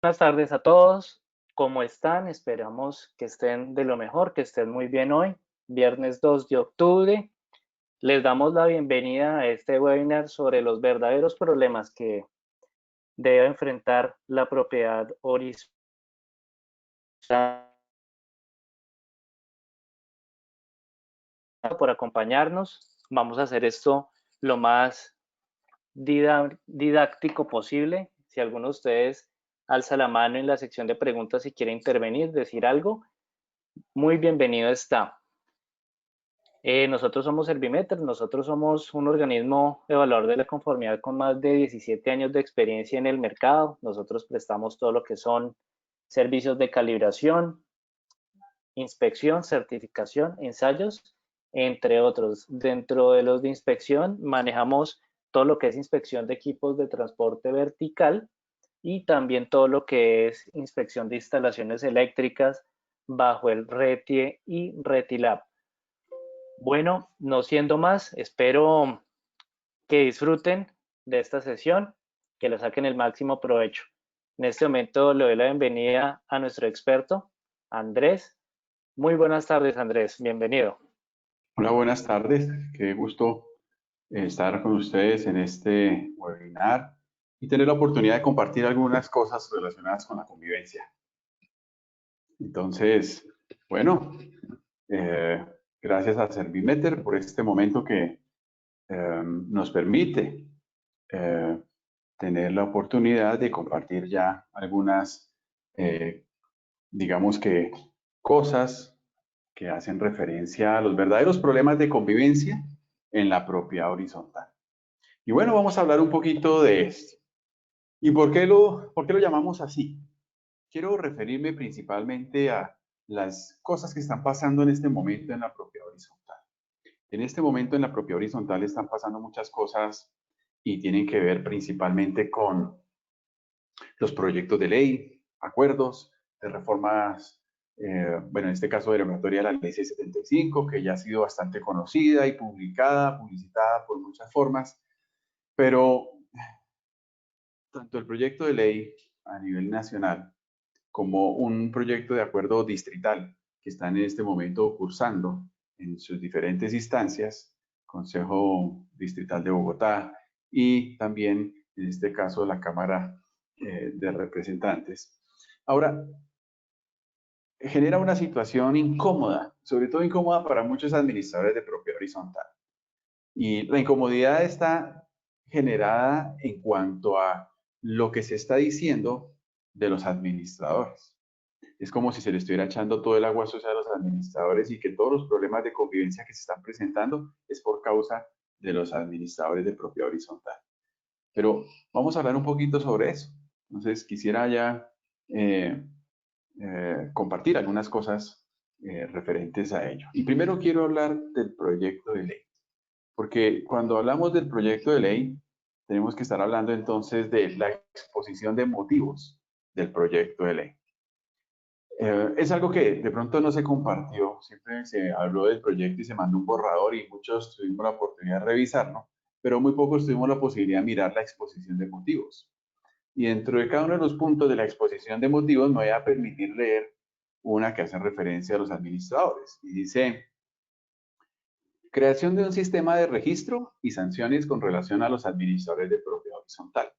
Buenas tardes a todos. ¿Cómo están? Esperamos que estén de lo mejor, que estén muy bien hoy, viernes 2 de octubre. Les damos la bienvenida a este webinar sobre los verdaderos problemas que debe enfrentar la propiedad horizontal. Por acompañarnos. Vamos a hacer esto lo más didáctico posible. Si alguno de ustedes alza la mano en la sección de preguntas y quiere intervenir, decir algo, muy bienvenido está. Nosotros somos Servimeter, nosotros somos un organismo evaluador de la conformidad con más de 17 años de experiencia en el mercado. Nosotros prestamos todo lo que son servicios de calibración, inspección, certificación, ensayos, entre otros. Dentro de los de inspección manejamos todo lo que es inspección de equipos de transporte vertical y también todo lo que es inspección de instalaciones eléctricas bajo el RETIE y RETILAB. Bueno, no siendo más, espero que disfruten de esta sesión, que le saquen el máximo provecho. En este momento le doy la bienvenida a nuestro experto, Andrés. Muy buenas tardes, Andrés. Bienvenido. Hola, buenas tardes. Qué gusto estar con ustedes en este webinar y tener la oportunidad de compartir algunas cosas relacionadas con la convivencia. Entonces, bueno, eh, gracias a Servimeter por este momento que nos permite eh, tener la oportunidad de compartir ya algunas, digamos que, cosas que hacen referencia a los verdaderos problemas de convivencia en la propiedad horizontal. Y bueno, vamos a hablar un poquito de esto. ¿Y por qué lo llamamos así? Quiero referirme principalmente a las cosas que están pasando en este momento en la propiedad horizontal. En este momento en la propiedad horizontal están pasando muchas cosas y tienen que ver principalmente con los proyectos de ley, acuerdos de reformas, bueno, en este caso derogatoria de la ley 675, que ya ha sido bastante conocida y publicada, publicitada por muchas formas, pero tanto el proyecto de ley a nivel nacional como un proyecto de acuerdo distrital que están en este momento cursando en sus diferentes instancias, Consejo Distrital de Bogotá y también, en este caso, la Cámara de Representantes. Ahora, genera una situación incómoda, sobre todo incómoda para muchos administradores de propiedad horizontal. Y la incomodidad está generada en cuanto a lo que se está diciendo de los administradores. Es como si se le estuviera echando todo el agua sucia a los administradores y que todos los problemas de convivencia que se están presentando es por causa de los administradores de propiedad horizontal. Pero vamos a hablar un poquito sobre eso. Entonces, quisiera ya eh, compartir algunas cosas referentes a ello. Y primero quiero hablar del proyecto de ley. Porque cuando hablamos del proyecto de ley, tenemos que estar hablando entonces de la exposición de motivos del proyecto de ley. Es algo que de pronto no se compartió, siempre se habló del proyecto y se mandó un borrador y muchos tuvimos la oportunidad de revisarlo, pero muy pocos tuvimos la posibilidad de mirar la exposición de motivos. Y dentro de cada uno de los puntos de la exposición de motivos me voy a permitir leer una que hace referencia a los administradores. Y dice: creación de un sistema de registro y sanciones con relación a los administradores de propiedad horizontal.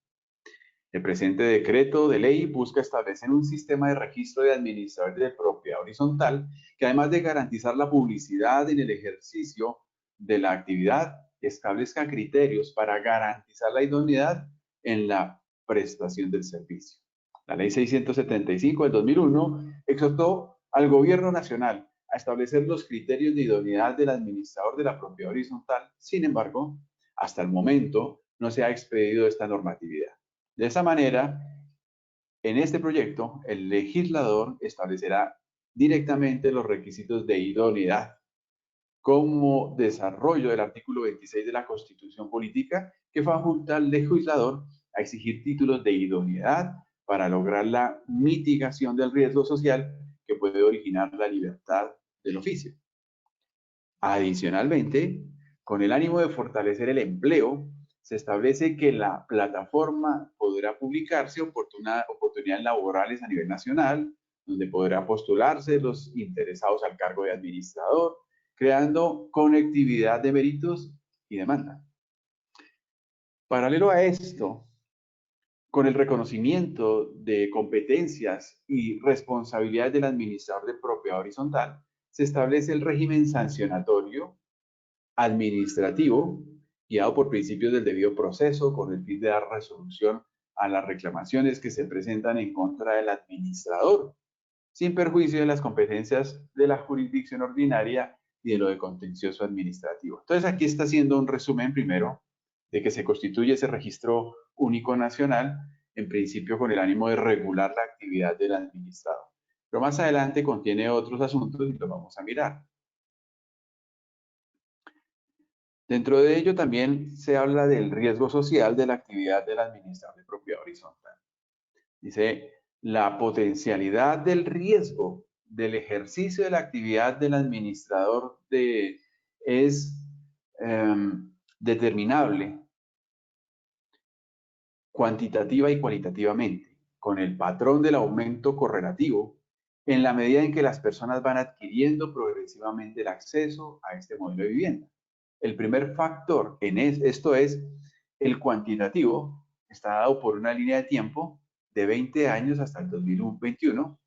El presente decreto de ley busca establecer un sistema de registro de administradores de propiedad horizontal que, además de garantizar la publicidad en el ejercicio de la actividad, establezca criterios para garantizar la idoneidad en la prestación del servicio. La ley 675 del 2001 exhortó al gobierno nacional a establecer los criterios de idoneidad del administrador de la propiedad horizontal. Sin embargo, hasta el momento no se ha expedido esta normatividad. De esa manera, en este proyecto, el legislador establecerá directamente los requisitos de idoneidad como desarrollo del artículo 26 de la Constitución Política, que faculta al legislador a exigir títulos de idoneidad para lograr la mitigación del riesgo social que puede originar la libertad del oficio. Adicionalmente, con el ánimo de fortalecer el empleo, se establece que la plataforma podrá publicarse oportunidades laborales a nivel nacional, donde podrán postularse los interesados al cargo de administrador, creando conectividad de méritos y demanda. Paralelo a esto, con el reconocimiento de competencias y responsabilidades del administrador de propiedad horizontal, se establece el régimen sancionatorio administrativo guiado por principios del debido proceso con el fin de dar resolución a las reclamaciones que se presentan en contra del administrador, sin perjuicio de las competencias de la jurisdicción ordinaria y de lo de contencioso administrativo. Entonces aquí está haciendo un resumen primero de que se constituye ese registro único nacional, en principio con el ánimo de regular la actividad del administrador. Pero más adelante contiene otros asuntos y los vamos a mirar. Dentro de ello también se habla del riesgo social de la actividad del administrador de propiedad horizontal. Dice, la potencialidad del riesgo del ejercicio de la actividad del administrador es determinable cuantitativa y cualitativamente, con el patrón del aumento correlativo, en la medida en que las personas van adquiriendo progresivamente el acceso a este modelo de vivienda. El primer factor en esto es el cuantitativo, está dado por una línea de tiempo de 20 años hasta el 2021,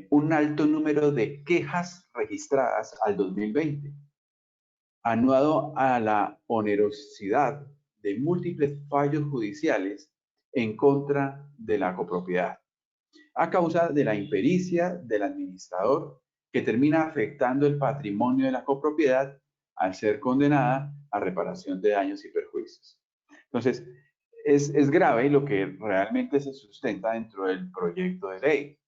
un alto número de quejas registradas al 2020, anuado a la onerosidad de múltiples fallos judiciales en contra de la copropiedad, a causa de la impericia del administrador que termina afectando el patrimonio de la copropiedad al ser condenada a reparación de daños y perjuicios. Entonces, es grave lo que realmente se sustenta dentro del proyecto de ley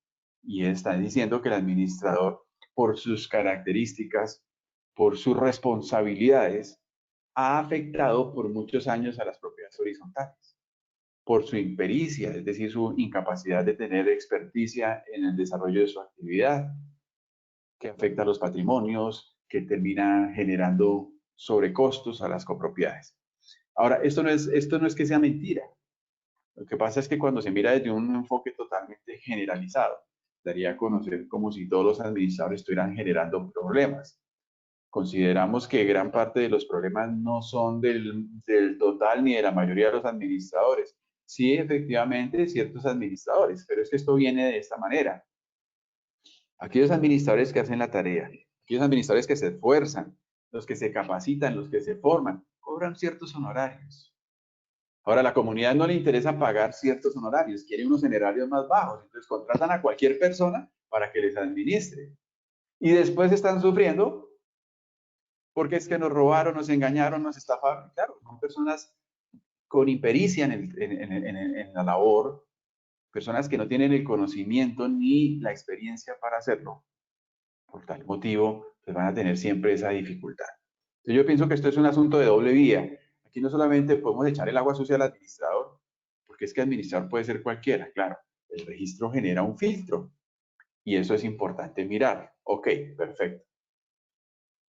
y está diciendo que el administrador, por sus características, por sus responsabilidades, ha afectado por muchos años a las propiedades horizontales, por su impericia, es decir, su incapacidad de tener experticia en el desarrollo de su actividad, que afecta a los patrimonios, que termina generando sobrecostos a las copropiedades. Ahora, esto no es que sea mentira. Lo que pasa es que cuando se mira desde un enfoque totalmente generalizado, daría a conocer como si todos los administradores estuvieran generando problemas. Consideramos que gran parte de los problemas no son del total ni de la mayoría de los administradores. Sí, efectivamente, ciertos administradores, pero es que esto viene de esta manera. Aquellos administradores que hacen la tarea, aquellos administradores que se esfuerzan, los que se capacitan, los que se forman, cobran ciertos honorarios. Ahora, a la comunidad no le interesa pagar ciertos honorarios, quiere unos honorarios más bajos, entonces contratan a cualquier persona para que les administre. Y después están sufriendo porque es que nos robaron, nos engañaron, nos estafaron. Claro, son personas con impericia en la labor, personas que no tienen el conocimiento ni la experiencia para hacerlo. Por tal motivo, pues van a tener siempre esa dificultad. Entonces yo pienso que esto es un asunto de doble vía. Aquí no solamente podemos echar el agua sucia al administrador, porque es que administrador puede ser cualquiera, claro. El registro genera un filtro y eso es importante mirar. Ok, perfecto.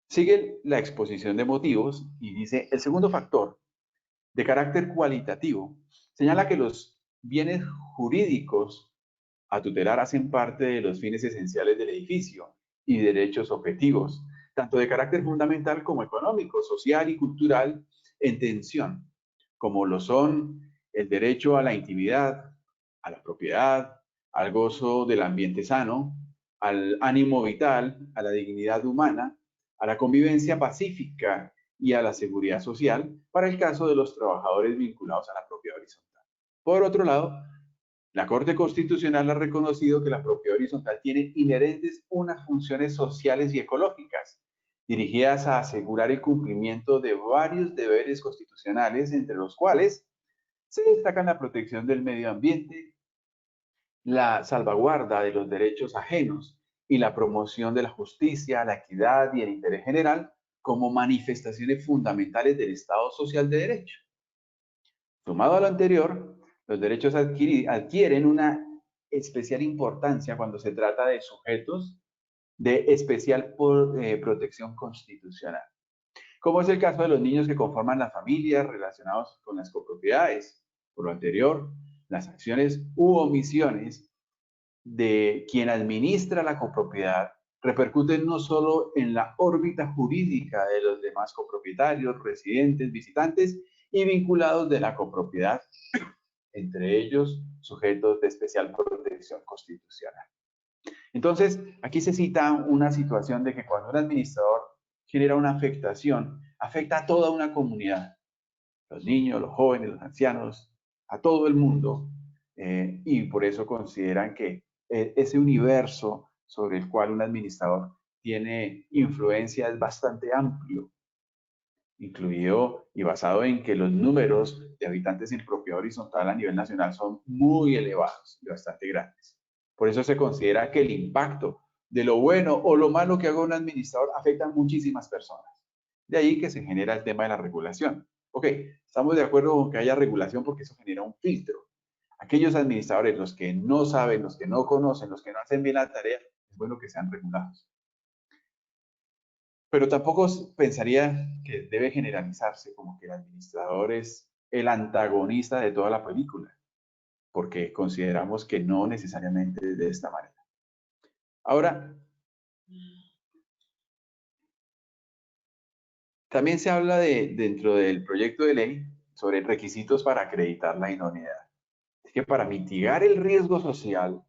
Sigue la exposición de motivos y dice, el segundo factor, de carácter cualitativo, señala que los bienes jurídicos a tutelar hacen parte de los fines esenciales del edificio y derechos objetivos, tanto de carácter fundamental como económico, social y cultural, en tensión, como lo son el derecho a la intimidad, a la propiedad, al gozo del ambiente sano, al ánimo vital, a la dignidad humana, a la convivencia pacífica y a la seguridad social para el caso de los trabajadores vinculados a la propiedad horizontal. Por otro lado, la Corte Constitucional ha reconocido que la propiedad horizontal tiene inherentes unas funciones sociales y ecológicas, dirigidas a asegurar el cumplimiento de varios deberes constitucionales, entre los cuales se destacan la protección del medio ambiente, la salvaguarda de los derechos ajenos y la promoción de la justicia, la equidad y el interés general como manifestaciones fundamentales del Estado social de derecho. Sumado a lo anterior, los derechos adquieren una especial importancia cuando se trata de sujetos de especial protección constitucional, como es el caso de los niños que conforman las familias relacionados con las copropiedades. Por lo anterior, las acciones u omisiones de quien administra la copropiedad repercuten no solo en la órbita jurídica de los demás copropietarios, residentes, visitantes y vinculados de la copropiedad, entre ellos sujetos de especial protección constitucional. Entonces, aquí se cita una situación de que cuando un administrador genera una afectación, afecta a toda una comunidad, los niños, los jóvenes, los ancianos, a todo el mundo, y por eso consideran que ese universo sobre el cual un administrador tiene influencia es bastante amplio, incluido y basado en que los números de habitantes en propiedad horizontal a nivel nacional son muy elevados y bastante grandes. Por eso se considera que el impacto de lo bueno o lo malo que haga un administrador afecta a muchísimas personas. De ahí que se genera el tema de la regulación. Ok, estamos de acuerdo con que haya regulación porque eso genera un filtro. Aquellos administradores, los que no saben, los que no conocen, los que no hacen bien la tarea, es bueno que sean regulados. Pero tampoco pensaría que debe generalizarse como que el administrador es el antagonista de toda la película, porque consideramos que no necesariamente es de esta manera. Ahora, también se habla dentro del proyecto de ley sobre requisitos para acreditar la idoneidad. Es que para mitigar el riesgo social,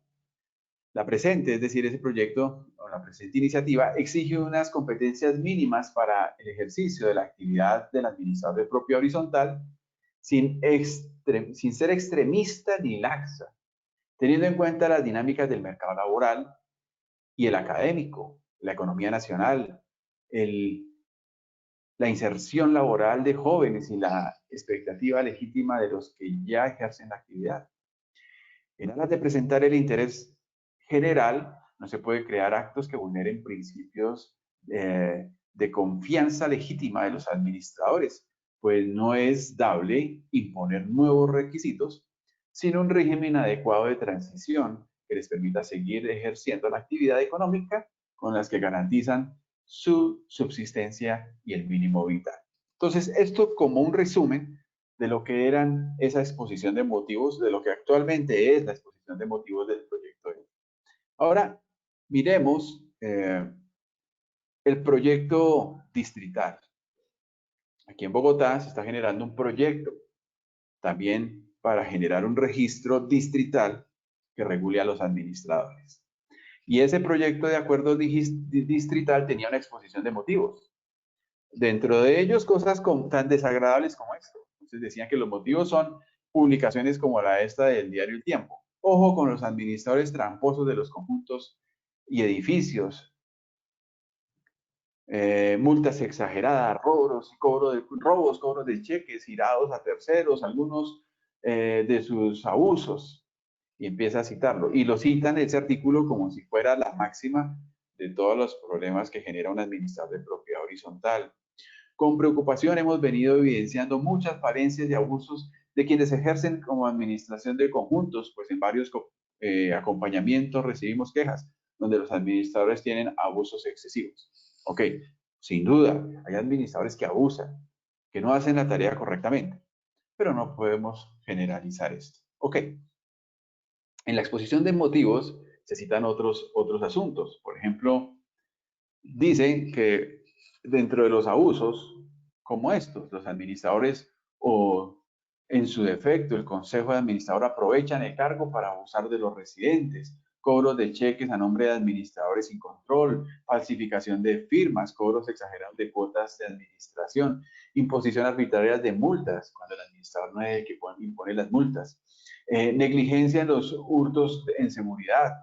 la presente, es decir, ese proyecto o la presente iniciativa, exige unas competencias mínimas para el ejercicio de la actividad del administrador de propiedad horizontal sin ser extremista ni laxa, teniendo en cuenta las dinámicas del mercado laboral y el académico, la economía nacional, la inserción laboral de jóvenes y la expectativa legítima de los que ya ejercen la actividad. En aras de presentar el interés general, no se puede crear actos que vulneren principios de confianza legítima de los administradores, pues no es dable imponer nuevos requisitos sin un régimen adecuado de transición que les permita seguir ejerciendo la actividad económica con las que garantizan su subsistencia y el mínimo vital. Entonces, esto como un resumen de lo que eran esa exposición de motivos, de lo que actualmente es la exposición de motivos del proyecto de ley. Ahora, miremos el proyecto distrital. Aquí en Bogotá se está generando un proyecto también para generar un registro distrital que regule a los administradores. Y ese proyecto de acuerdo distrital tenía una exposición de motivos. Dentro de ellos, cosas tan desagradables como esto. Entonces decían que los motivos son publicaciones como la esta del diario El Tiempo. Ojo con los administradores tramposos de los conjuntos y edificios. Multas exageradas, robos, cobros de cheques girados a terceros, algunos de sus abusos. Y empieza a citarlo. Y lo citan ese artículo como si fuera la máxima de todos los problemas que genera un administrador de propiedad horizontal. Con preocupación hemos venido evidenciando muchas falencias y abusos de quienes ejercen como administración de conjuntos, pues en varios acompañamientos recibimos quejas donde los administradores tienen abusos excesivos. Ok, sin duda, hay administradores que abusan, que no hacen la tarea correctamente, pero no podemos generalizar esto. Ok, en la exposición de motivos se citan otros asuntos. Por ejemplo, dicen que dentro de los abusos como estos, los administradores o en su defecto el consejo de administrador aprovechan el cargo para abusar de los residentes, cobros de cheques a nombre de administradores sin control, falsificación de firmas, cobros exagerados de cuotas de administración, imposición arbitraria de multas, cuando el administrador no es el que impone las multas, negligencia en los hurtos en seguridad.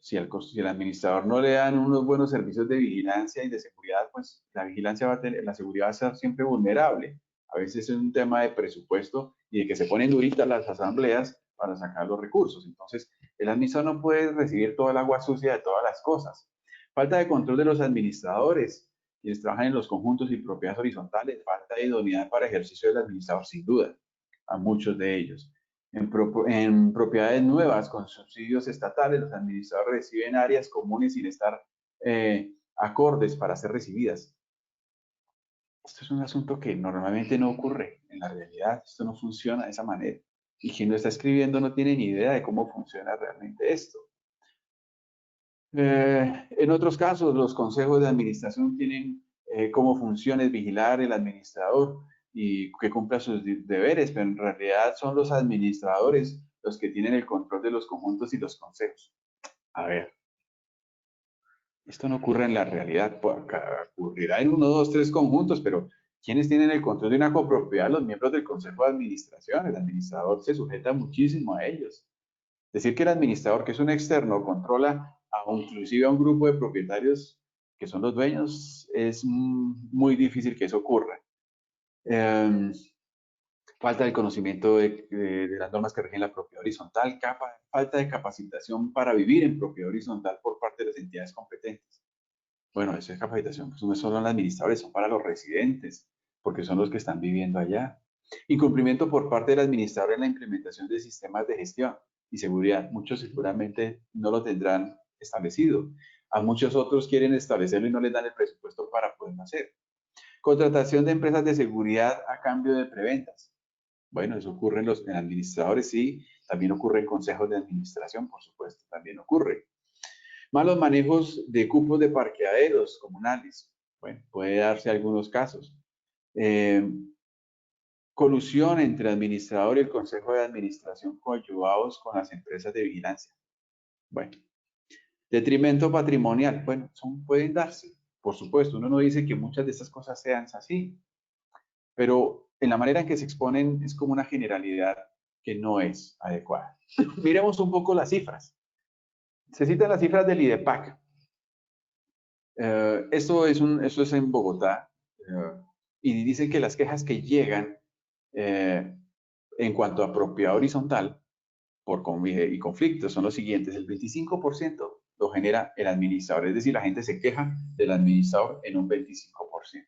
Si el administrador no le dan unos buenos servicios de vigilancia y de seguridad, pues la vigilancia va a tener, la seguridad va a ser siempre vulnerable. A veces es un tema de presupuesto y de que se ponen duritas las asambleas para sacar los recursos. Entonces, el administrador no puede recibir toda el agua sucia de todas las cosas. Falta de control de los administradores, quienes trabajan en los conjuntos y propiedades horizontales. Falta de idoneidad para ejercicio del administrador, sin duda, a muchos de ellos. En propiedades nuevas con subsidios estatales, los administradores reciben áreas comunes sin estar acordes para ser recibidas. Esto es un asunto que normalmente no ocurre en la realidad. Esto no funciona de esa manera. y quien lo está escribiendo no tiene ni idea de cómo funciona realmente esto. En otros casos, los consejos de administración tienen como funciones vigilar el administrador y que cumpla sus deberes, pero en realidad son los administradores los que tienen el control de los conjuntos y los consejos. A ver, esto no ocurre en la realidad, ocurrirá en 1, 2, 3 conjuntos, pero ¿quiénes tienen el control de una copropiedad? Los miembros del consejo de administración. El administrador se sujeta muchísimo a ellos. Decir que el administrador, que es un externo, controla inclusive a un grupo de propietarios que son los dueños, es muy difícil que eso ocurra. Falta el conocimiento de las normas que rigen la propiedad horizontal, falta de capacitación para vivir en propiedad horizontal por parte de las entidades competentes. Bueno, esa capacitación pues no son los administradores, son para los residentes, porque son los que están viviendo allá. Incumplimiento por parte del administrador en la implementación de sistemas de gestión y seguridad. Muchos seguramente no lo tendrán establecido. A muchos otros quieren establecerlo y no les dan el presupuesto para poderlo hacer. Contratación de empresas de seguridad a cambio de preventas. Bueno, eso ocurre en administradores, sí. También ocurre en consejos de administración, por supuesto, también ocurre. Malos manejos de cupos de parqueaderos comunales. Bueno, puede darse algunos casos. Colusión entre administrador y el consejo de administración coadyuvados con las empresas de vigilancia. Bueno, detrimento patrimonial. Bueno, pueden darse, por supuesto. Uno no dice que muchas de estas cosas sean así, pero en la manera en que se exponen es como una generalidad que no es adecuada. Miremos un poco las cifras. Se citan las cifras del IDEPAC. Esto es en Bogotá y dicen que las quejas que llegan en cuanto a propiedad horizontal y conflictos son los siguientes. El 25% lo genera el administrador, es decir, la gente se queja del administrador en un 25%.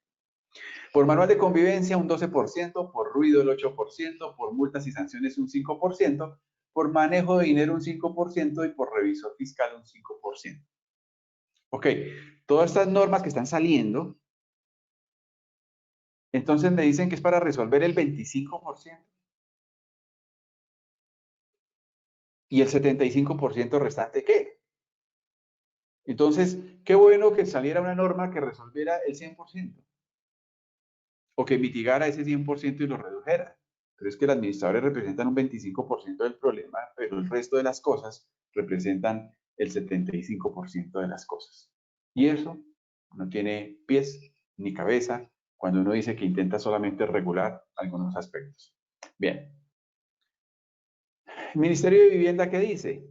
Por manual de convivencia un 12%, por ruido el 8%, por multas y sanciones un 5%, por manejo de dinero un 5% y por revisor fiscal un 5%. Ok, todas estas normas que están saliendo, entonces me dicen que es para resolver el 25%. ¿Y el 75% restante qué? Entonces, qué bueno que saliera una norma que resolviera el 100%. O que mitigara ese 100% y lo redujera. Pero es que los administradores representan un 25% del problema, pero el resto de las cosas representan el 75% de las cosas. Y eso no tiene pies ni cabeza cuando uno dice que intenta solamente regular algunos aspectos. Bien. El Ministerio de Vivienda, ¿qué dice?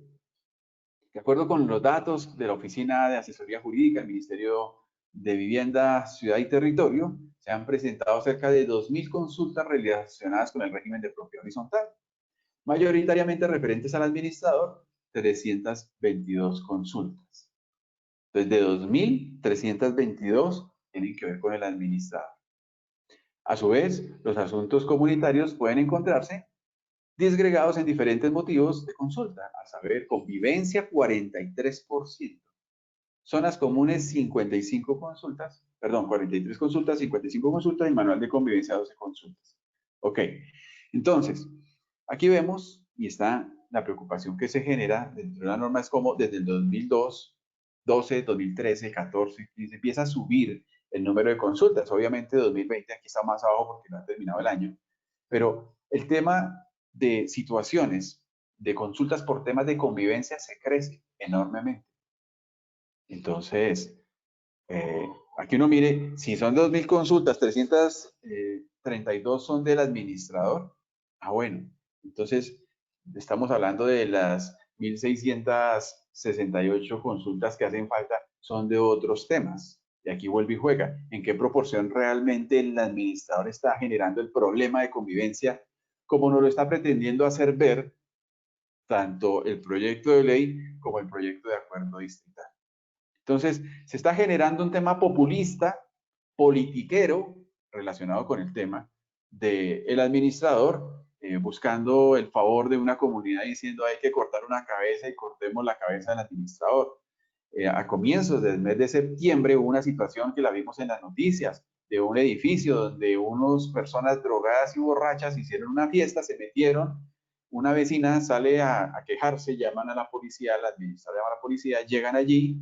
De acuerdo con los datos de la Oficina de Asesoría Jurídica, el Ministerio de Vivienda, Ciudad y Territorio, se han presentado cerca de 2.000 consultas relacionadas con el régimen de propiedad horizontal, mayoritariamente referentes al administrador, 322 consultas. Entonces, de 2.000, 322 tienen que ver con el administrador. A su vez, los asuntos comunitarios pueden encontrarse disgregados en diferentes motivos de consulta, a saber, convivencia 43%, zonas comunes 55 consultas, perdón, 43 consultas, 55 consultas y manual de convivencia 12 consultas. Ok, entonces, aquí vemos y está la preocupación que se genera dentro de la norma es como desde el 2002, 12, 2013, 14, 15, empieza a subir el número de consultas. Obviamente 2020 aquí está más abajo porque no ha terminado el año, pero el tema de situaciones de consultas por temas de convivencia se crece enormemente. Entonces, aquí uno mire, si son 2.000 consultas, 332 son del administrador. Ah, bueno, entonces estamos hablando de las 1.668 consultas que hacen falta, son de otros temas. Y aquí vuelve y juega. ¿En qué proporción realmente el administrador está generando el problema de convivencia como nos lo está pretendiendo hacer ver tanto el proyecto de ley como el proyecto de acuerdo distrital? Entonces, se está generando un tema populista, politiquero, relacionado con el tema del administrador, buscando el favor de una comunidad diciendo hay que cortar una cabeza y cortemos la cabeza del administrador. A comienzos del mes de septiembre hubo una situación que la vimos en las noticias, de un edificio donde unas personas drogadas y borrachas hicieron una fiesta, se metieron una vecina sale a quejarse, llaman a la policía, la administradora llama a la policía, llegan allí,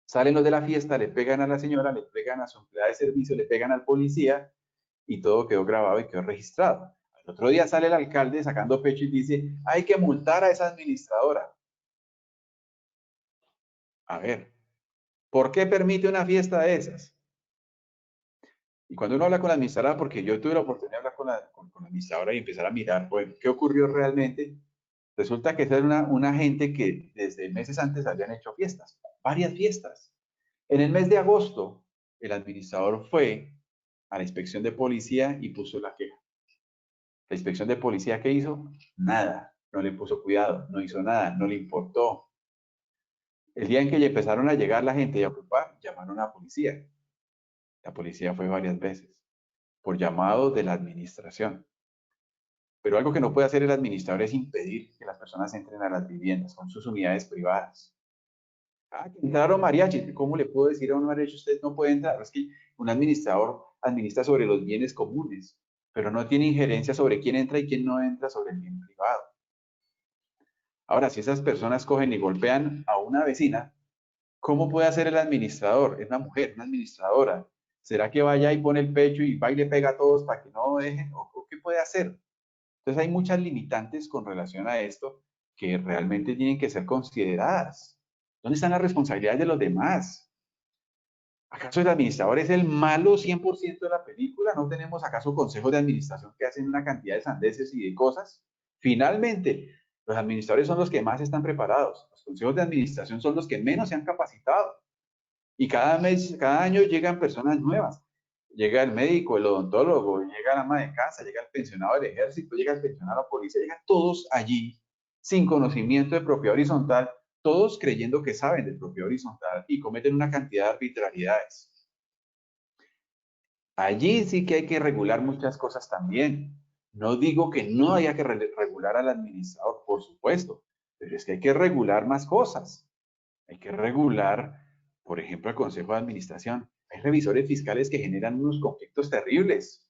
salen los de la fiesta, le pegan a la señora, le pegan a su empleada de servicio, le pegan al policía y todo quedó grabado y quedó registrado. Al otro día sale el alcalde sacando pecho y dice, hay que multar a esa administradora. A ver, ¿por qué permite una fiesta de esas? Y cuando uno habla con la administradora, porque yo tuve la oportunidad de hablar con la administradora y empezar a mirar, pues, ¿qué ocurrió realmente? Resulta que esa era una gente que desde meses antes habían hecho fiestas, varias fiestas. En el mes de agosto, el administrador fue a la inspección de policía y puso la queja. La inspección de policía, ¿qué hizo? Nada, no le puso cuidado, no hizo nada, no le importó. El día en que ya empezaron a llegar la gente y a ocupar, llamaron a la policía. La policía fue varias veces, por llamado de la administración. Pero algo que no puede hacer el administrador es impedir que las personas entren a las viviendas con sus unidades privadas. Ah, que entraron mariachi. ¿Cómo le puedo decir a un mariachi usted no puede entrar? Es que un administrador administra sobre los bienes comunes, pero no tiene injerencia sobre quién entra y quién no entra sobre el bien privado. Ahora, si esas personas cogen y golpean a una vecina, ¿cómo puede hacer el administrador? Es una mujer, una administradora. ¿Será que vaya y pone el pecho y va y le pega a todos para que no dejen? ¿O qué puede hacer? Entonces hay muchas limitantes con relación a esto que realmente tienen que ser consideradas. ¿Dónde están las responsabilidades de los demás? ¿Acaso el administrador es el malo 100% de la película? ¿No tenemos acaso consejos de administración que hacen una cantidad de sandeces y de cosas? Finalmente, los administradores son los que más están preparados. Los consejos de administración son los que menos se han capacitado. Y cada mes, cada año llegan personas nuevas. Llega el médico, el odontólogo, llega la ama de casa, llega el pensionado del ejército, llega el pensionado de la policía, llegan todos allí sin conocimiento de propiedad horizontal, todos creyendo que saben de propiedad horizontal y cometen una cantidad de arbitrariedades. Allí sí que hay que regular muchas cosas también. No digo que no haya que regular al administrador, por supuesto, pero es que hay que regular más cosas. Hay que regular, por ejemplo, el Consejo de Administración. Hay revisores fiscales que generan unos conflictos terribles.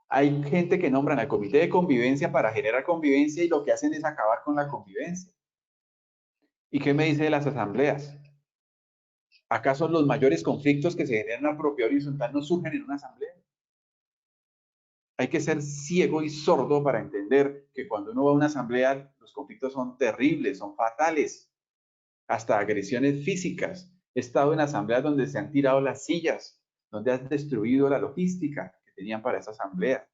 Hay gente que nombran al comité de convivencia para generar convivencia y lo que hacen es acabar con la convivencia. ¿Y qué me dice de las asambleas? ¿Acaso los mayores conflictos que se generan en la propiedad horizontal no surgen en una asamblea? Hay que ser ciego y sordo para entender que cuando uno va a una asamblea, los conflictos son terribles, son fatales, hasta agresiones físicas. He estado en asambleas donde se han tirado las sillas, donde han destruido la logística que tenían para esa asamblea,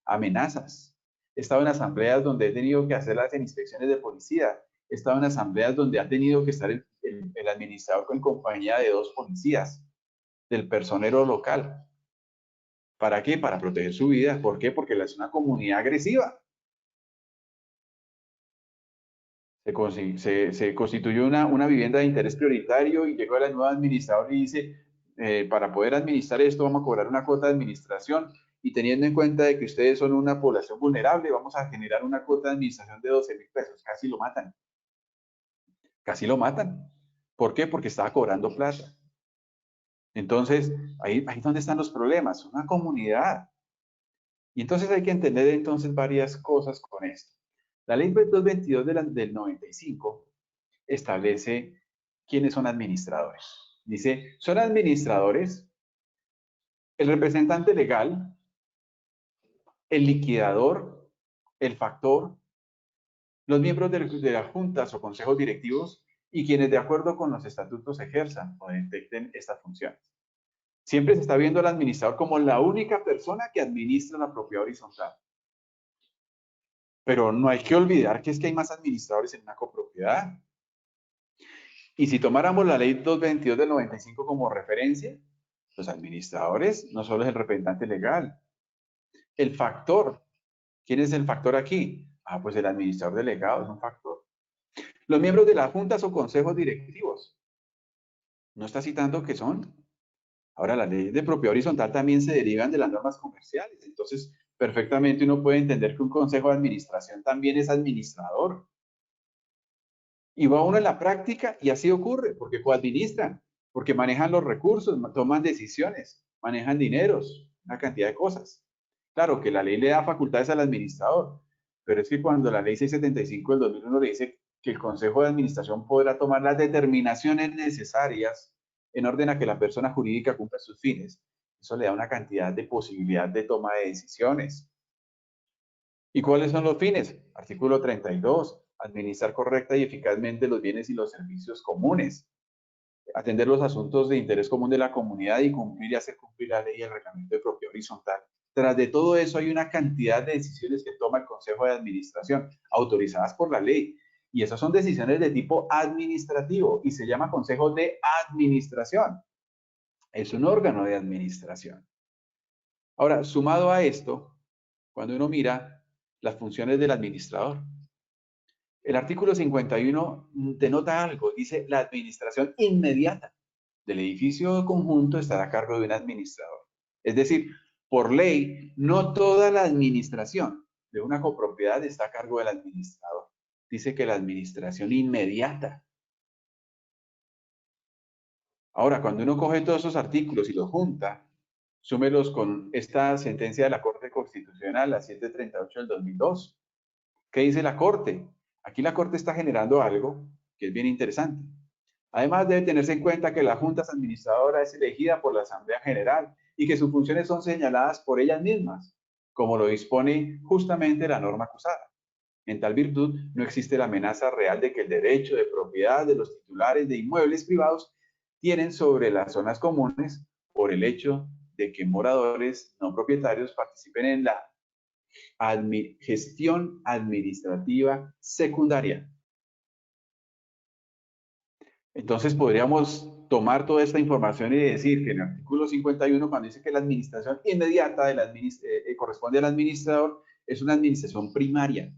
amenazas. He estado en asambleas donde he tenido que hacer las inspecciones de policía. He estado en asambleas donde ha tenido que estar el administrador en compañía de 2 policías, del personero local. ¿Para qué? Para proteger su vida. ¿Por qué? Porque es una comunidad agresiva. Se constituyó una vivienda de interés prioritario y llegó el nuevo administrador y dice, para poder administrar esto vamos a cobrar una cuota de administración y teniendo en cuenta de que ustedes son una población vulnerable, vamos a generar una cuota de administración de 12.000 pesos. Casi lo matan. Casi lo matan. ¿Por qué? Porque estaba cobrando plata. Entonces, ahí es donde están los problemas. Una comunidad. Y entonces hay que entender entonces varias cosas con esto. La ley 222 del 95 establece quiénes son administradores. Dice, son administradores el representante legal, el liquidador, el factor, los miembros de las juntas o consejos directivos y quienes de acuerdo con los estatutos ejerzan o detecten estas funciones. Siempre se está viendo al administrador como la única persona que administra la propiedad horizontal. Pero no hay que olvidar que es que hay más administradores en una copropiedad. Y si tomáramos la ley 222 del 95 como referencia, los administradores no solo es el representante legal, el factor. ¿Quién es el factor aquí? Ah, pues el administrador delegado es un factor. Los miembros de las juntas o consejos directivos. ¿No está citando que son? Ahora, las leyes de propiedad horizontal también se derivan de las normas comerciales. Entonces, perfectamente uno puede entender que un consejo de administración también es administrador. Y va uno en la práctica y así ocurre, porque coadministran, porque manejan los recursos, toman decisiones, manejan dineros, una cantidad de cosas. Claro que la ley le da facultades al administrador, pero es que cuando la ley 675 del 2001 le dice que el Consejo de Administración podrá tomar las determinaciones necesarias en orden a que la persona jurídica cumpla sus fines, eso le da una cantidad de posibilidad de toma de decisiones. ¿Y cuáles son los fines? Artículo 32, administrar correcta y eficazmente los bienes y los servicios comunes, atender los asuntos de interés común de la comunidad y cumplir y hacer cumplir la ley y el reglamento de propiedad horizontal. Tras de todo eso hay una cantidad de decisiones que toma el Consejo de Administración, autorizadas por la ley, y esas son decisiones de tipo administrativo y se llama Consejo de Administración. Es un órgano de administración. Ahora, sumado a esto, cuando uno mira las funciones del administrador, el artículo 51 denota algo, dice la administración inmediata del edificio conjunto estará a cargo de un administrador. Es decir, por ley, no toda la administración de una copropiedad está a cargo del administrador. Dice que la administración inmediata. Ahora, cuando uno coge todos esos artículos y los junta, súmelos con esta sentencia de la Corte Constitucional, la 738 del 2002. ¿Qué dice la Corte? Aquí la Corte está generando algo que es bien interesante. Además, debe tenerse en cuenta que la Junta Administradora es elegida por la Asamblea General y que sus funciones son señaladas por ellas mismas, como lo dispone justamente la norma acusada. En tal virtud, no existe la amenaza real de que el derecho de propiedad de los titulares de inmuebles privados tienen sobre las zonas comunes por el hecho de que moradores no propietarios participen en la gestión administrativa secundaria. Entonces podríamos tomar toda esta información y decir que en el artículo 51, cuando dice que la administración inmediata corresponde al administrador, es una administración primaria.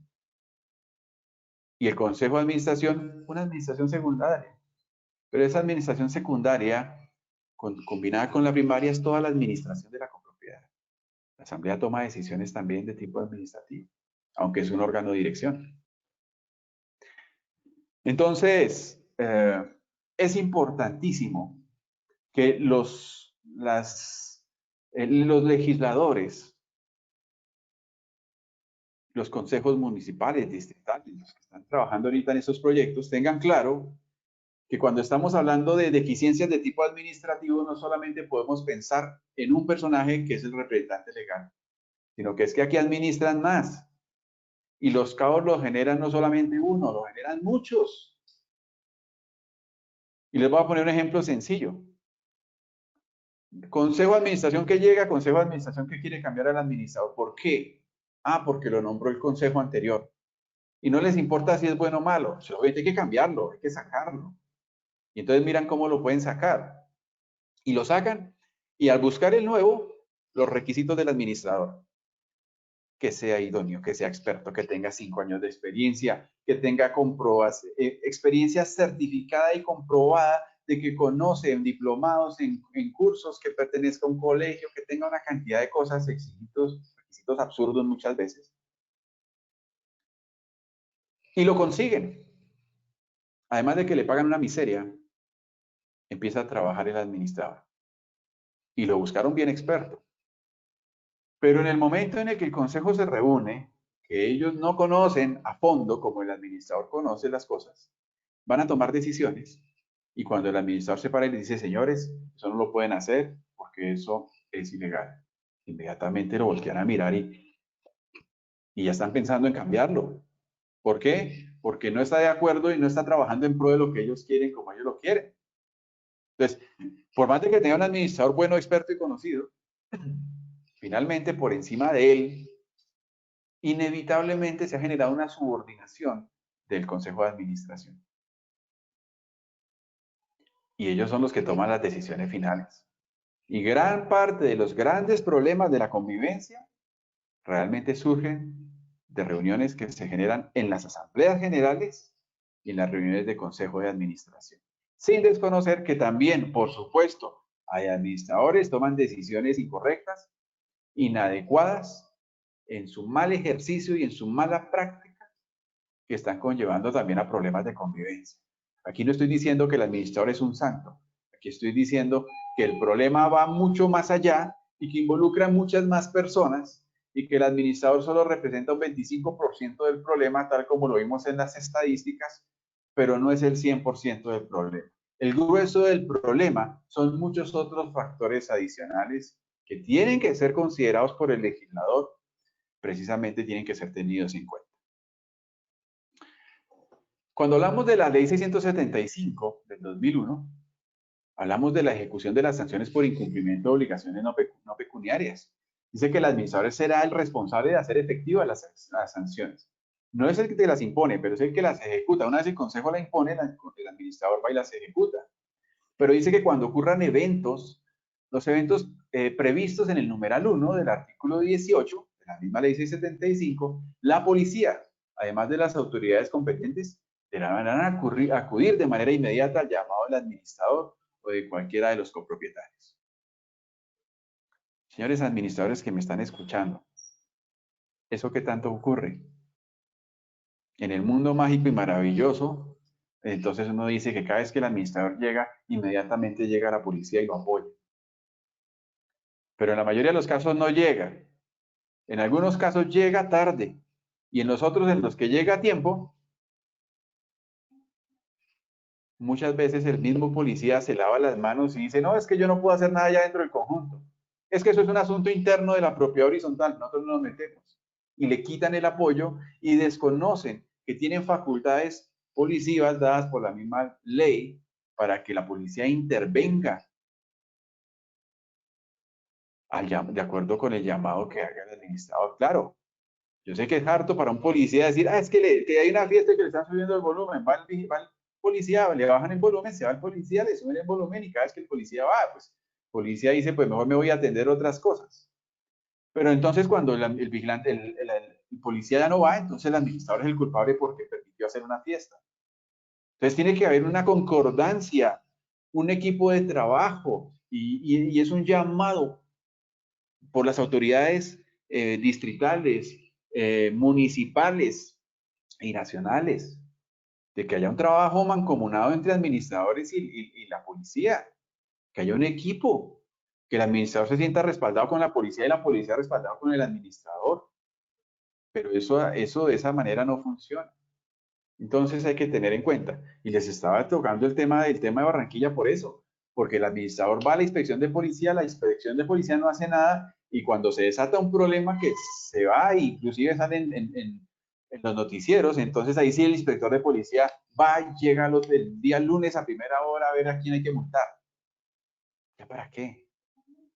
Y el Consejo de Administración, una administración secundaria. Pero esa administración secundaria, combinada con la primaria, es toda la administración de la copropiedad. La Asamblea toma decisiones también de tipo administrativo, aunque es un órgano de dirección. Entonces, es importantísimo que los legisladores, los consejos municipales, distritales, los que están trabajando ahorita en esos proyectos, tengan claro que cuando estamos hablando de deficiencias de tipo administrativo, no solamente podemos pensar en un personaje que es el representante legal, sino que es que aquí administran más. Y los caos los generan no solamente uno, los generan muchos. Y les voy a poner un ejemplo sencillo. Consejo de administración que llega, consejo de administración que quiere cambiar al administrador. ¿Por qué? Ah, porque lo nombró el consejo anterior. Y no les importa si es bueno o malo. Hay que cambiarlo, hay que sacarlo. Y entonces miran cómo lo pueden sacar. Y lo sacan. Y al buscar el nuevo, los requisitos del administrador. Que sea idóneo, que sea experto, que tenga 5 años de experiencia, que tenga experiencia certificada y comprobada de que conoce en diplomados, en cursos, que pertenezca a un colegio, que tenga una cantidad de cosas, requisitos absurdos muchas veces. Y lo consiguen. Además de que le pagan una miseria, empieza a trabajar el administrador. Y lo buscaron bien experto. Pero en el momento en el que el consejo se reúne, que ellos no conocen a fondo como el administrador conoce las cosas, van a tomar decisiones. Y cuando el administrador se para y le dice, señores, eso no lo pueden hacer porque eso es ilegal, inmediatamente lo voltean a mirar y ya están pensando en cambiarlo. ¿Por qué? Porque no está de acuerdo y no está trabajando en pro de lo que ellos quieren como ellos lo quieren. Entonces, por más de que tenga un administrador bueno, experto y conocido, finalmente por encima de él, inevitablemente se ha generado una subordinación del Consejo de Administración. Y ellos son los que toman las decisiones finales. Y gran parte de los grandes problemas de la convivencia realmente surgen de reuniones que se generan en las asambleas generales y en las reuniones de consejo de administración. Sin desconocer que también, por supuesto, hay administradores que toman decisiones incorrectas, inadecuadas, en su mal ejercicio y en su mala práctica, que están conllevando también a problemas de convivencia. Aquí no estoy diciendo que el administrador es un santo. Aquí estoy diciendo que el problema va mucho más allá y que involucra a muchas más personas y que el administrador solo representa un 25% del problema, tal como lo vimos en las estadísticas, pero no es el 100% del problema. El grueso del problema son muchos otros factores adicionales que tienen que ser considerados por el legislador, precisamente tienen que ser tenidos en cuenta. Cuando hablamos de la ley 675 del 2001, hablamos de la ejecución de las sanciones por incumplimiento de obligaciones no pecuniarias. Dice que el administrador será el responsable de hacer efectivas las sanciones. No es el que las impone, pero es el que las ejecuta. Una vez el consejo la impone, el administrador va y las ejecuta. Pero dice que cuando ocurran eventos, los eventos previstos en el numeral 1 del artículo 18 de la misma ley 675, la policía, además de las autoridades competentes, deberán acudir de manera inmediata al llamado del administrador o de cualquiera de los copropietarios. Señores administradores que me están escuchando, ¿eso qué tanto ocurre? En el mundo mágico y maravilloso, entonces uno dice que cada vez que el administrador llega, inmediatamente llega la policía y lo apoya. Pero en la mayoría de los casos no llega. En algunos casos llega tarde. Y en los otros, en los que llega a tiempo, muchas veces el mismo policía se lava las manos y dice, no, es que yo no puedo hacer nada ya dentro del conjunto. Es que eso es un asunto interno de la propiedad horizontal, nosotros no nos metemos. Y le quitan el apoyo y desconocen que tienen facultades policivas dadas por la misma ley para que la policía intervenga de acuerdo con el llamado que haga el administrador. Claro, yo sé que es harto para un policía decir, es que hay una fiesta que le están subiendo el volumen, va el policía, le bajan el volumen, se va el policía, le suben el volumen y cada vez que el policía va, pues el policía dice, pues mejor me voy a atender otras cosas. Pero entonces cuando el vigilante, el policía ya no va, entonces el administrador es el culpable porque permitió hacer una fiesta. Entonces tiene que haber una concordancia, un equipo de trabajo y es un llamado por las autoridades distritales, municipales y nacionales, de que haya un trabajo mancomunado entre administradores y la policía, que haya un equipo, que el administrador se sienta respaldado con la policía y la policía respaldado con el administrador. Pero eso de esa manera no funciona. Entonces hay que tener en cuenta. Y les estaba tocando el tema de Barranquilla por eso, porque el administrador va a la inspección de policía, la inspección de policía no hace nada y cuando se desata un problema que se va, inclusive sale en los noticieros, entonces ahí sí el inspector de policía va y llega el día lunes a primera hora a ver a quién hay que multar. ¿Ya para qué?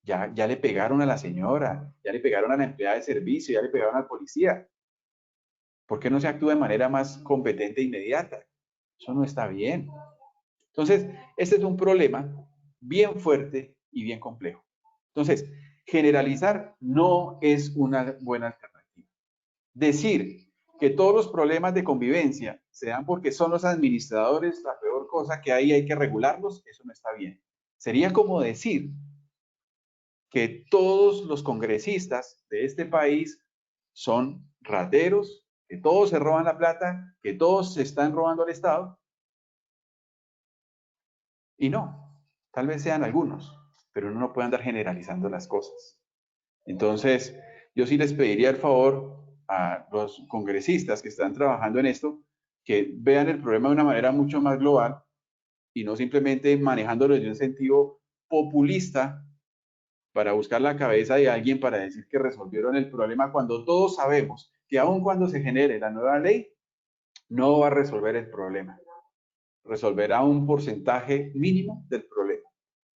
Ya le pegaron a la señora, ya le pegaron a la empleada de servicio, ya le pegaron al policía. ¿Por qué no se actúa de manera más competente e inmediata? Eso no está bien. Entonces, este es un problema bien fuerte y bien complejo. Entonces, generalizar no es una buena alternativa. Decir que todos los problemas de convivencia se dan porque son los administradores la peor cosa que hay que regularlos, eso no está bien. Sería como decir que todos los congresistas de este país son rateros, que todos se roban la plata, que todos se están robando al Estado. Y no, tal vez sean algunos, pero uno no puede andar generalizando las cosas. Entonces, yo sí les pediría el favor a los congresistas que están trabajando en esto, que vean el problema de una manera mucho más global y no simplemente manejándolo en un sentido populista para buscar la cabeza de alguien para decir que resolvieron el problema cuando todos sabemos que aun cuando se genere la nueva ley, no va a resolver el problema. Resolverá un porcentaje mínimo del problema,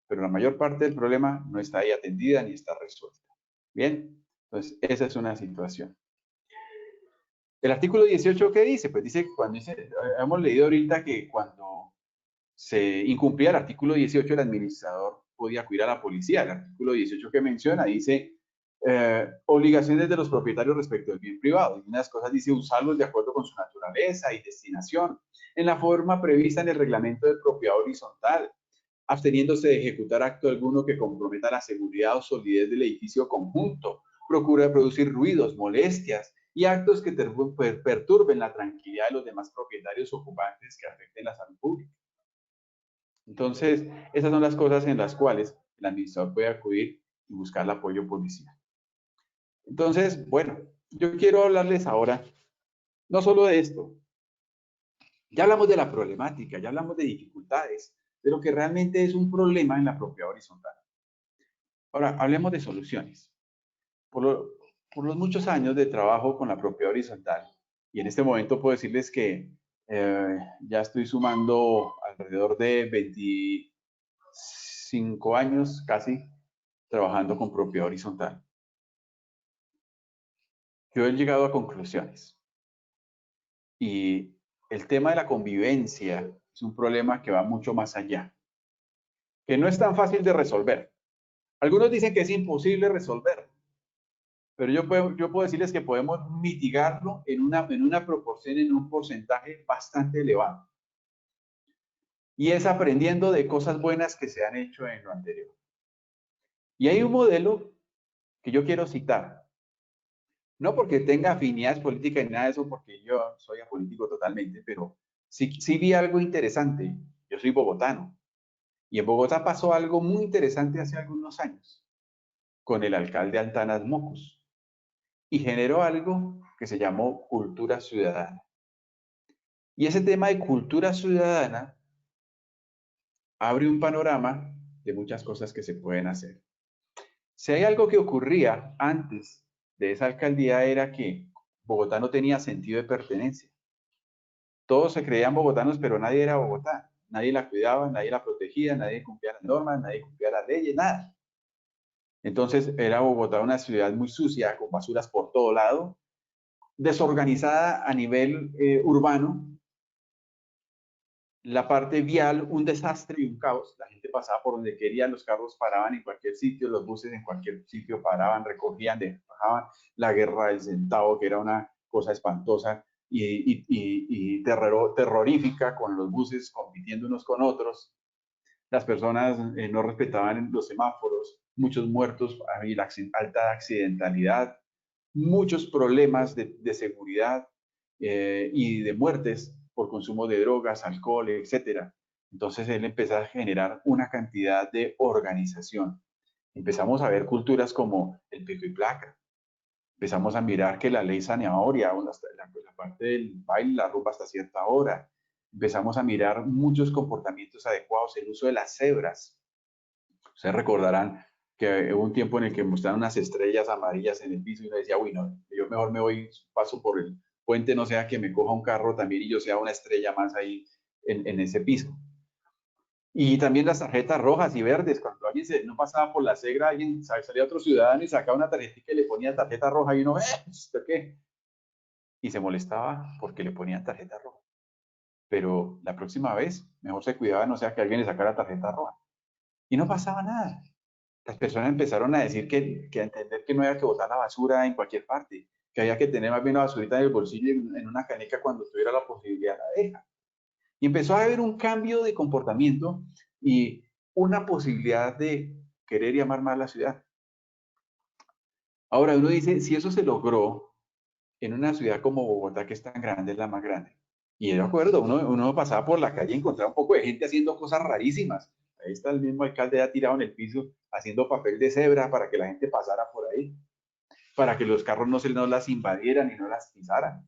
pero la mayor parte del problema no está ahí atendida ni está resuelta. Bien, entonces esa es una situación. El artículo 18, ¿qué dice? Pues dice, hemos leído ahorita que cuando se incumplía el artículo 18, el administrador podía acudir a la policía. El artículo 18 que menciona dice obligaciones de los propietarios respecto del bien privado. Y unas cosas dice usarlos de acuerdo con su naturaleza y destinación, en la forma prevista en el reglamento de propiedad horizontal, absteniéndose de ejecutar acto alguno que comprometa la seguridad o solidez del edificio conjunto, procura producir ruidos, molestias y actos que perturben la tranquilidad de los demás propietarios ocupantes que afecten la salud pública. Entonces, esas son las cosas en las cuales el administrador puede acudir y buscar el apoyo policial. Entonces, bueno, yo quiero hablarles ahora no solo de esto. Ya hablamos de la problemática, ya hablamos de dificultades, de lo que realmente es un problema en la propiedad horizontal. Ahora, hablemos de soluciones. Por, lo- por los muchos años de trabajo con la propiedad horizontal, y en este momento puedo decirles que ya estoy sumando alrededor de 25 años casi trabajando con propiedad horizontal. Yo he llegado a conclusiones y el tema de la convivencia es un problema que va mucho más allá, que no es tan fácil de resolver. Algunos dicen que es imposible resolver, pero yo puedo decirles que podemos mitigarlo en una proporción, en un porcentaje bastante elevado. Y es aprendiendo de cosas buenas que se han hecho en lo anterior. Y hay un modelo que yo quiero citar, no porque tenga afinidades políticas ni nada de eso, porque yo soy apolítico totalmente, pero sí vi algo interesante. Yo soy bogotano, y en Bogotá pasó algo muy interesante hace algunos años con el alcalde Antanas Mocus, y generó algo que se llamó cultura ciudadana. Y ese tema de cultura ciudadana abre un panorama de muchas cosas que se pueden hacer. Si hay algo que ocurría antes de esa alcaldía era que Bogotá no tenía sentido de pertenencia. Todos se creían bogotanos, pero nadie era Bogotá. Nadie la cuidaba, nadie la protegía, nadie cumplía las normas, nadie cumplía las leyes, nada. Entonces era Bogotá una ciudad muy sucia, con basuras por todo lado, desorganizada a nivel urbano, la parte vial, un desastre y un caos. La gente pasaba por donde quería, los carros paraban en cualquier sitio, los buses en cualquier sitio paraban, recogían, dejaban. La guerra del centavo, que era una cosa espantosa y terrorífica, con los buses compitiendo unos con otros. Las personas no respetaban los semáforos, muchos muertos, había alta accidentalidad, muchos problemas de seguridad y de muertes por consumo de drogas, alcohol, etcétera. Entonces él empezó a generar una cantidad de organización. Empezamos a ver culturas como el pico y placa. Empezamos a mirar que la ley zanahoria, la parte del baile, la rumba hasta cierta hora. Empezamos a mirar muchos comportamientos adecuados, el uso de las cebras. Ustedes recordarán que hubo un tiempo en el que mostraron unas estrellas amarillas en el piso y uno decía, uy, no, yo mejor me voy, paso por el puente, no sea que me coja un carro también y yo sea una estrella más ahí en ese piso. Y también las tarjetas rojas y verdes, cuando alguien no pasaba por la cegra, alguien salía otro ciudadano y sacaba una tarjetita y le ponía tarjeta roja y uno, ¿esto qué? Y se molestaba porque le ponían tarjeta roja. Pero la próxima vez, mejor se cuidaba, no sea que alguien le sacara tarjeta roja. Y no pasaba nada. Las personas empezaron a decir que a entender que no había que botar la basura en cualquier parte, que había que tener más bien la basurita en el bolsillo en una caneca cuando tuviera la posibilidad la deja. Y empezó a haber un cambio de comportamiento y una posibilidad de querer y amar más la ciudad. Ahora uno dice, si eso se logró en una ciudad como Bogotá, que es tan grande, es la más grande. Y de acuerdo, uno pasaba por la calle y encontraba un poco de gente haciendo cosas rarísimas. Ahí está el mismo alcalde ya tirado en el piso haciendo papel de cebra para que la gente pasara por ahí, para que los carros no las invadieran y no las pisaran.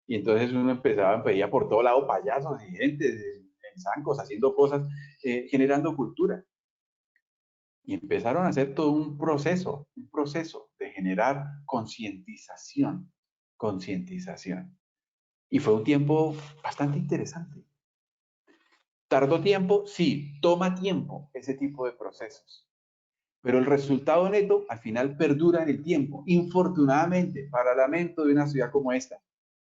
Y entonces uno empezaba, veía por todo lado payasos y gente en zancos haciendo cosas, generando cultura. Y empezaron a hacer todo un proceso de generar concientización, concientización. Y fue un tiempo bastante interesante. ¿Tardó tiempo? Sí, toma tiempo ese tipo de procesos. Pero el resultado neto al final perdura en el tiempo. Infortunadamente, para lamento de una ciudad como esta,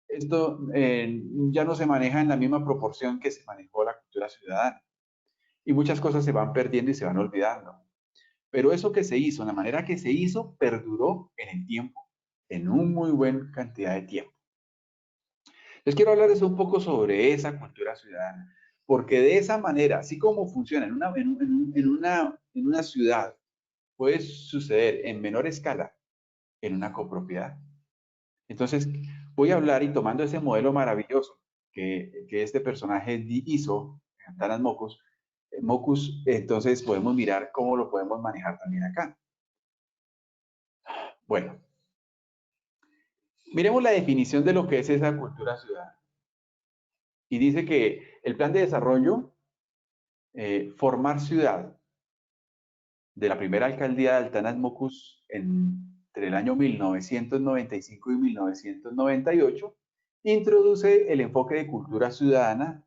esto ya no se maneja en la misma proporción que se manejó la cultura ciudadana. Y muchas cosas se van perdiendo y se van olvidando. Pero eso que se hizo, la manera que se hizo, perduró en el tiempo, en una muy buena cantidad de tiempo. Les quiero hablarles un poco sobre esa cultura ciudadana, porque de esa manera, así como funciona en una ciudad, puede suceder en menor escala en una copropiedad. Entonces, voy a hablar y tomando ese modelo maravilloso que este personaje hizo, Antanas Mocus, Mocus, entonces podemos mirar cómo lo podemos manejar también acá. Bueno, Miremos la definición de lo que es esa cultura ciudadana. Y dice que el plan de desarrollo, formar ciudad, de la primera alcaldía de Altanas Mocus entre el año 1995 y 1998, introduce el enfoque de cultura ciudadana.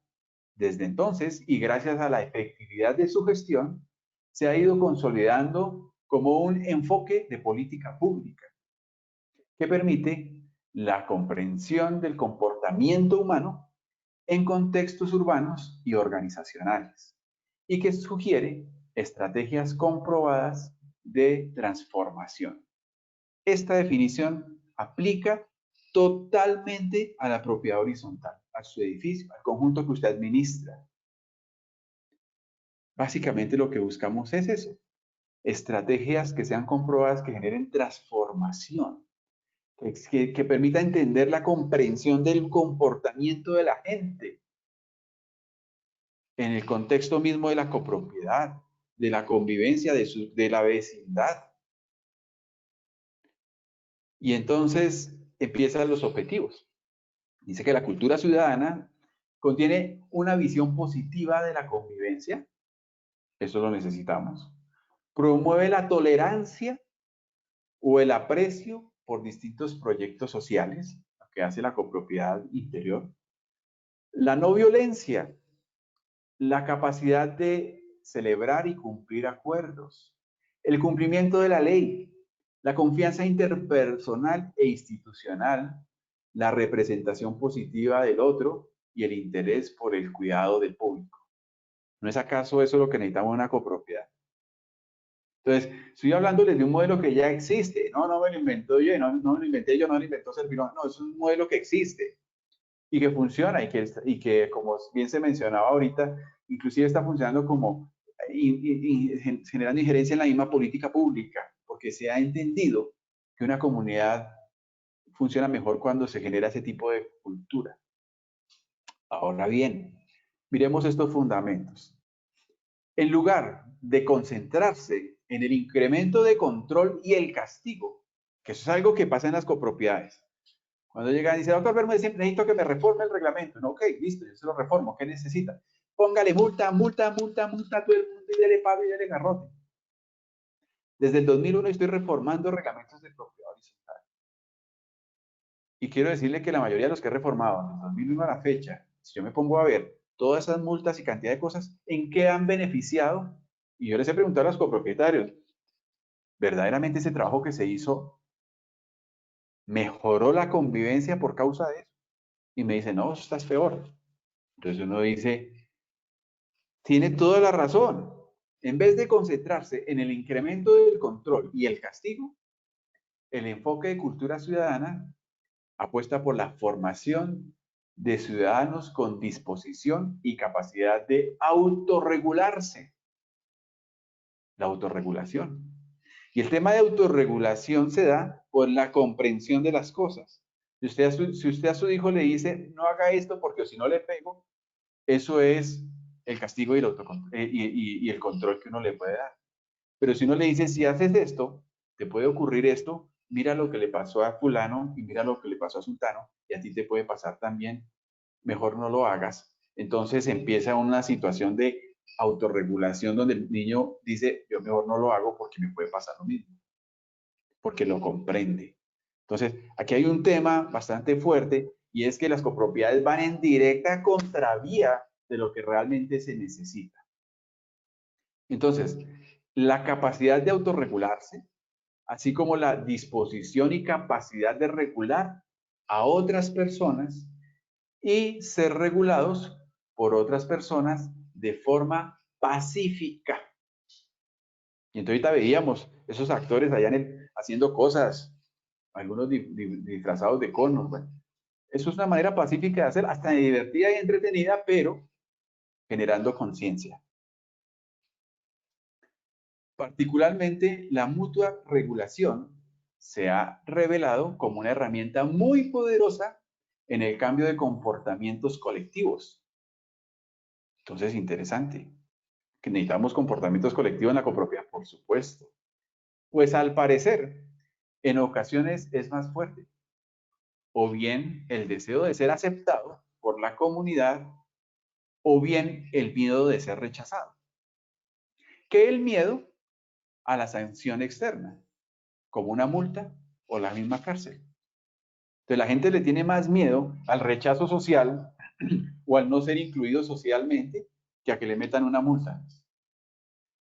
Desde entonces, y gracias a la efectividad de su gestión, se ha ido consolidando como un enfoque de política pública que permite la comprensión del comportamiento humano en contextos urbanos y organizacionales, y que sugiere estrategias comprobadas de transformación. Esta definición aplica totalmente a la propiedad horizontal, a su edificio, al conjunto que usted administra. Básicamente lo que buscamos es eso, estrategias que sean comprobadas, que generen transformación, que permita entender la comprensión del comportamiento de la gente en el contexto mismo de la copropiedad, de la convivencia, de la vecindad. Y entonces empiezan los objetivos. Dice que la cultura ciudadana contiene una visión positiva de la convivencia, eso lo necesitamos. Promueve la tolerancia o el aprecio por distintos proyectos sociales, lo que hace la copropiedad interior. La no violencia, la capacidad de celebrar y cumplir acuerdos, el cumplimiento de la ley, la confianza interpersonal e institucional, la representación positiva del otro y el interés por el cuidado del público. ¿No es acaso eso lo que necesitamos en una copropiedad? Entonces, estoy hablándoles de un modelo que ya existe, no me lo invento yo, no me lo inventé yo, no lo inventó Servirón, no, es un modelo que existe y que funciona y que como bien se mencionaba ahorita, inclusive está funcionando como generando injerencia en la misma política pública, porque se ha entendido que una comunidad funciona mejor cuando se genera ese tipo de cultura. Ahora bien, miremos estos fundamentos. En lugar de concentrarse en el incremento de control y el castigo, que eso es algo que pasa en las copropiedades. Cuando llegan y dicen, doctor Bermúdez, necesito que me reforme el reglamento. No, ok, listo, yo se lo reformo. ¿Qué necesita? Póngale multa, multa, multa, multa a todo el mundo y dele pago y dele garrote. Desde el 2001 estoy reformando reglamentos de propiedad horizontal. Y quiero decirle que la mayoría de los que he reformado desde el 2001 a la fecha, si yo me pongo a ver todas esas multas y cantidad de cosas, ¿en qué han beneficiado? Y yo les he preguntado a los copropietarios, ¿verdaderamente ese trabajo que se hizo mejoró la convivencia por causa de eso? Y me dicen, no, estás peor. Entonces uno dice, tiene toda la razón. En vez de concentrarse en el incremento del control y el castigo, el enfoque de cultura ciudadana apuesta por la formación de ciudadanos con disposición y capacidad de autorregularse. La autorregulación. Y el tema de autorregulación se da por la comprensión de las cosas. Si usted a su hijo le dice, no haga esto porque si no le pego, eso es el castigo y el control que uno le puede dar. Pero si uno le dice, si haces esto, te puede ocurrir esto, mira lo que le pasó a fulano y mira lo que le pasó a sultano, y a ti te puede pasar también, mejor no lo hagas. Entonces empieza una situación de autorregulación donde el niño dice, yo mejor no lo hago porque me puede pasar lo mismo, porque lo comprende. Entonces, aquí hay un tema bastante fuerte y es que las copropiedades van en directa contravía de lo que realmente se necesita. Entonces, la capacidad de autorregularse, así como la disposición y capacidad de regular a otras personas y ser regulados por otras personas de forma pacífica. Y entonces ahorita veíamos esos actores allá haciendo cosas, algunos disfrazados de conos. Bueno, eso es una manera pacífica de hacer, hasta divertida y entretenida, pero generando conciencia. Particularmente, la mutua regulación se ha revelado como una herramienta muy poderosa en el cambio de comportamientos colectivos. Entonces, interesante, que necesitamos comportamientos colectivos en la copropiedad, por supuesto. Pues al parecer, en ocasiones es más fuerte. o bien el deseo de ser aceptado por la comunidad, o bien el miedo de ser rechazado. ¿Qué es el miedo? A la sanción externa, como una multa o la misma cárcel. Entonces la gente le tiene más miedo al rechazo social o al no ser incluido socialmente que a que le metan una multa.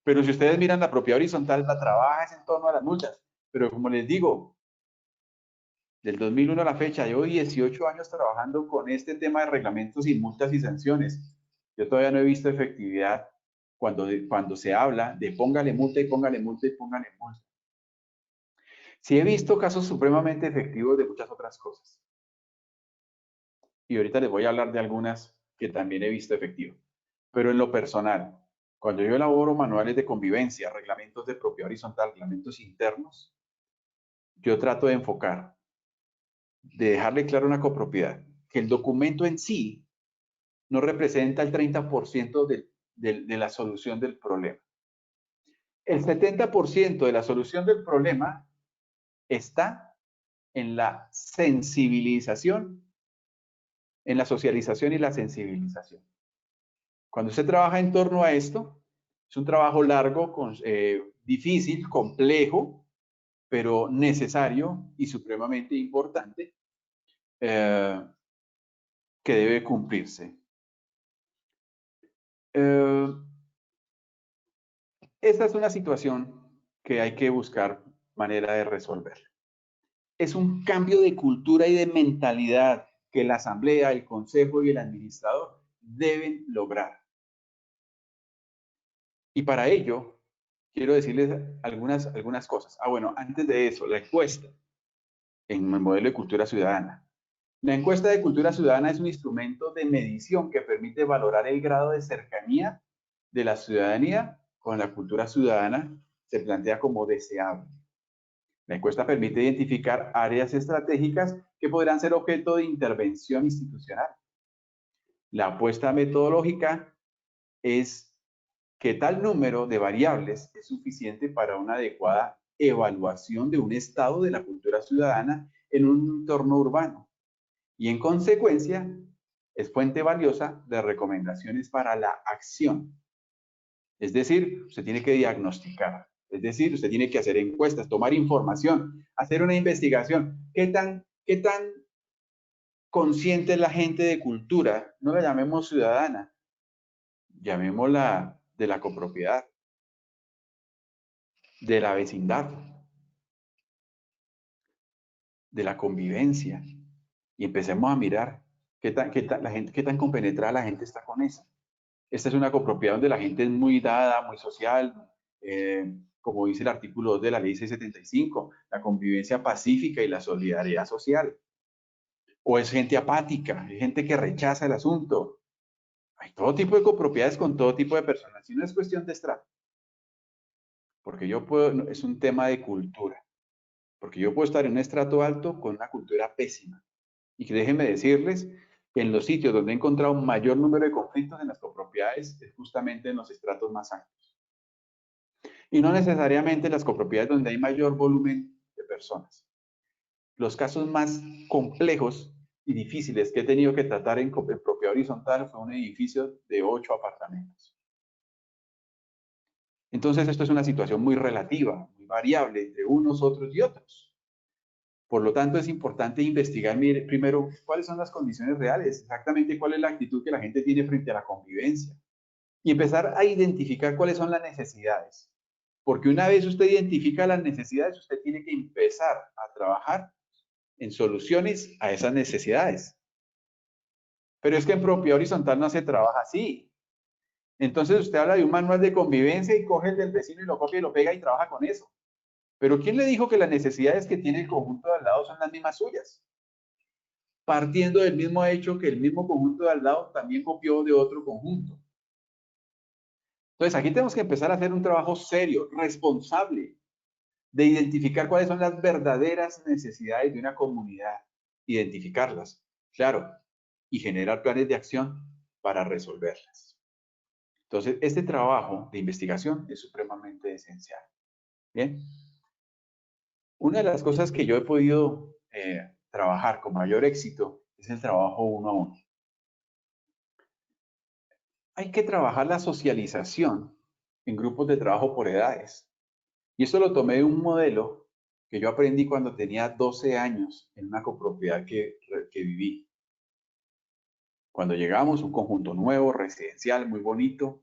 Pero si ustedes miran la propiedad horizontal, la trabaja es en torno a las multas. Pero como les digo, del 2001 a la fecha, llevo 18 años trabajando con este tema de reglamentos y multas y sanciones. Yo todavía no he visto efectividad cuando se habla de póngale multa y póngale multa y póngale multa. Sí he visto casos supremamente efectivos de muchas otras cosas. Y ahorita les voy a hablar de algunas que también he visto efectivas. Pero en lo personal, cuando yo elaboro manuales de convivencia, reglamentos de propiedad horizontal, reglamentos internos, yo trato de enfocar, de dejarle claro a una copropiedad, que el documento en sí no representa el 30% de la solución del problema. El 70% de la solución del problema está en la sensibilización, en la socialización y la sensibilización. Cuando usted trabaja en torno a esto, es un trabajo largo, difícil, complejo, pero necesario y supremamente importante que debe cumplirse. Esta es una situación que hay que buscar manera de resolver. Es un cambio de cultura y de mentalidad que la asamblea, el consejo y el administrador deben lograr. Y para ello, quiero decirles algunas cosas. Bueno, antes de eso, la encuesta en el modelo de cultura ciudadana. La encuesta de cultura ciudadana es un instrumento de medición que permite valorar el grado de cercanía de la ciudadanía con la cultura ciudadana. Se plantea como deseable. La encuesta permite identificar áreas estratégicas que podrán ser objeto de intervención institucional. La apuesta metodológica es que tal número de variables es suficiente para una adecuada evaluación de un estado de la cultura ciudadana en un entorno urbano y en consecuencia es fuente valiosa de recomendaciones para la acción. Es decir, usted tiene que diagnosticar, es decir, usted tiene que hacer encuestas, tomar información, hacer una investigación. ¿Qué tan consciente es la gente de cultura? No la llamemos ciudadana, llamémosla de la copropiedad, de la vecindad, de la convivencia. Y empecemos a mirar qué tan compenetrada la gente está con eso. Esta es una copropiedad donde la gente es muy dada, muy social, como dice el artículo 2 de la ley 675, la convivencia pacífica y la solidaridad social. O es gente apática, hay gente que rechaza el asunto. Hay todo tipo de copropiedades con todo tipo de personas. Y no es cuestión de estrato. Porque es un tema de cultura. Porque yo puedo estar en un estrato alto con una cultura pésima. Y que déjenme decirles que en los sitios donde he encontrado un mayor número de conflictos en las copropiedades es justamente en los estratos más altos. Y no necesariamente en las copropiedades donde hay mayor volumen de personas. Los casos más complejos y difíciles que he tenido que tratar en propiedad horizontal fue un edificio de 8 apartamentos. Entonces esto es una situación muy relativa, muy variable entre unos, otros y otros. Por lo tanto, es importante investigar primero cuáles son las condiciones reales, exactamente cuál es la actitud que la gente tiene frente a la convivencia y empezar a identificar cuáles son las necesidades. Porque una vez usted identifica las necesidades, usted tiene que empezar a trabajar en soluciones a esas necesidades. Pero es que en propiedad horizontal no se trabaja así. Entonces usted habla de un manual de convivencia y coge el del vecino y lo copia y lo pega y trabaja con eso. Pero ¿quién le dijo que las necesidades que tiene el conjunto de al lado son las mismas suyas? Partiendo del mismo hecho que el mismo conjunto de al lado también copió de otro conjunto. Entonces aquí tenemos que empezar a hacer un trabajo serio, responsable, de identificar cuáles son las verdaderas necesidades de una comunidad, identificarlas, claro, y generar planes de acción para resolverlas. Entonces, este trabajo de investigación es supremamente esencial. Bien. Una de las cosas que yo he podido trabajar con mayor éxito es el trabajo uno a uno. Hay que trabajar la socialización en grupos de trabajo por edades. Y esto lo tomé de un modelo que yo aprendí cuando tenía 12 años en una copropiedad que viví. Cuando llegamos, un conjunto nuevo, residencial, muy bonito.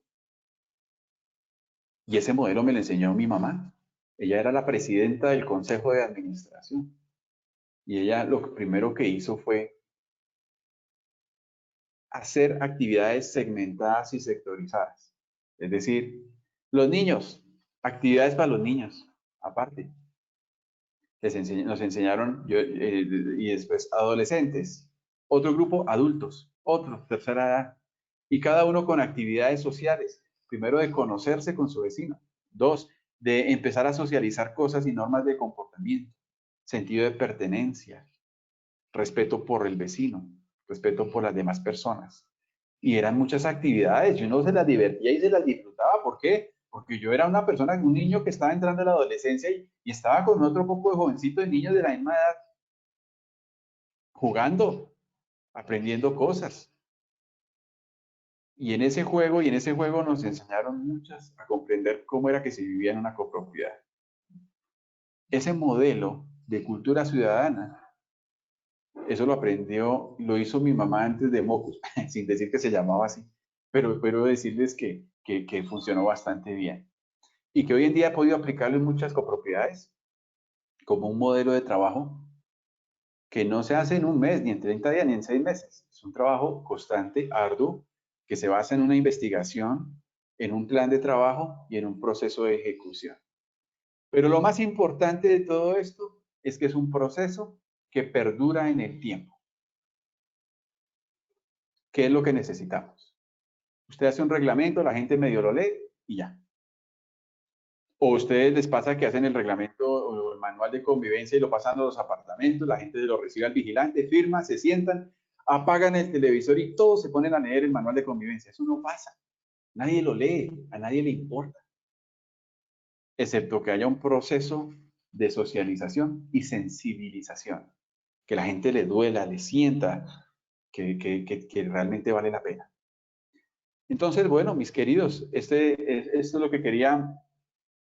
Y ese modelo me lo enseñó mi mamá. Ella era la presidenta del consejo de administración. Y ella lo primero que hizo fue hacer actividades segmentadas y sectorizadas. Es decir, los niños, actividades para los niños, aparte. Nos enseñaron, y después adolescentes, otro grupo adultos, otro, tercera edad, y cada uno con actividades sociales. Primero de conocerse con su vecino. Dos, de empezar a socializar cosas y normas de comportamiento, sentido de pertenencia, respeto por el vecino, respeto por las demás personas. Y eran muchas actividades, y uno se las divertía y se las disfrutaba. ¿Por qué? Porque yo era una persona, un niño que estaba entrando a la adolescencia y estaba con otro poco de jovencitos de niños de la misma edad, jugando, aprendiendo cosas. Y en ese juego nos enseñaron muchas a comprender cómo era que se vivía en una copropiedad. Ese modelo de cultura ciudadana, eso lo hizo mi mamá antes de Mocus, sin decir que se llamaba así, pero puedo decirles que funcionó bastante bien. Y que hoy en día he podido aplicarlo en muchas copropiedades como un modelo de trabajo que no se hace en un mes, ni en 30 días, ni en 6 meses. Es un trabajo constante, arduo, que se basa en una investigación, en un plan de trabajo y en un proceso de ejecución. Pero lo más importante de todo esto es que es un proceso que perdura en el tiempo. ¿Qué es lo que necesitamos? Usted hace un reglamento, la gente medio lo lee y ya. O a ustedes les pasa que hacen el reglamento o el manual de convivencia y lo pasan a los apartamentos, la gente lo recibe al vigilante, firma, se sientan, apagan el televisor y todos se ponen a leer el manual de convivencia. Eso no pasa. Nadie lo lee, a nadie le importa. Excepto que haya un proceso de socialización y sensibilización. Que la gente le duela, le sienta que realmente vale la pena. Entonces, bueno, mis queridos, esto es lo que quería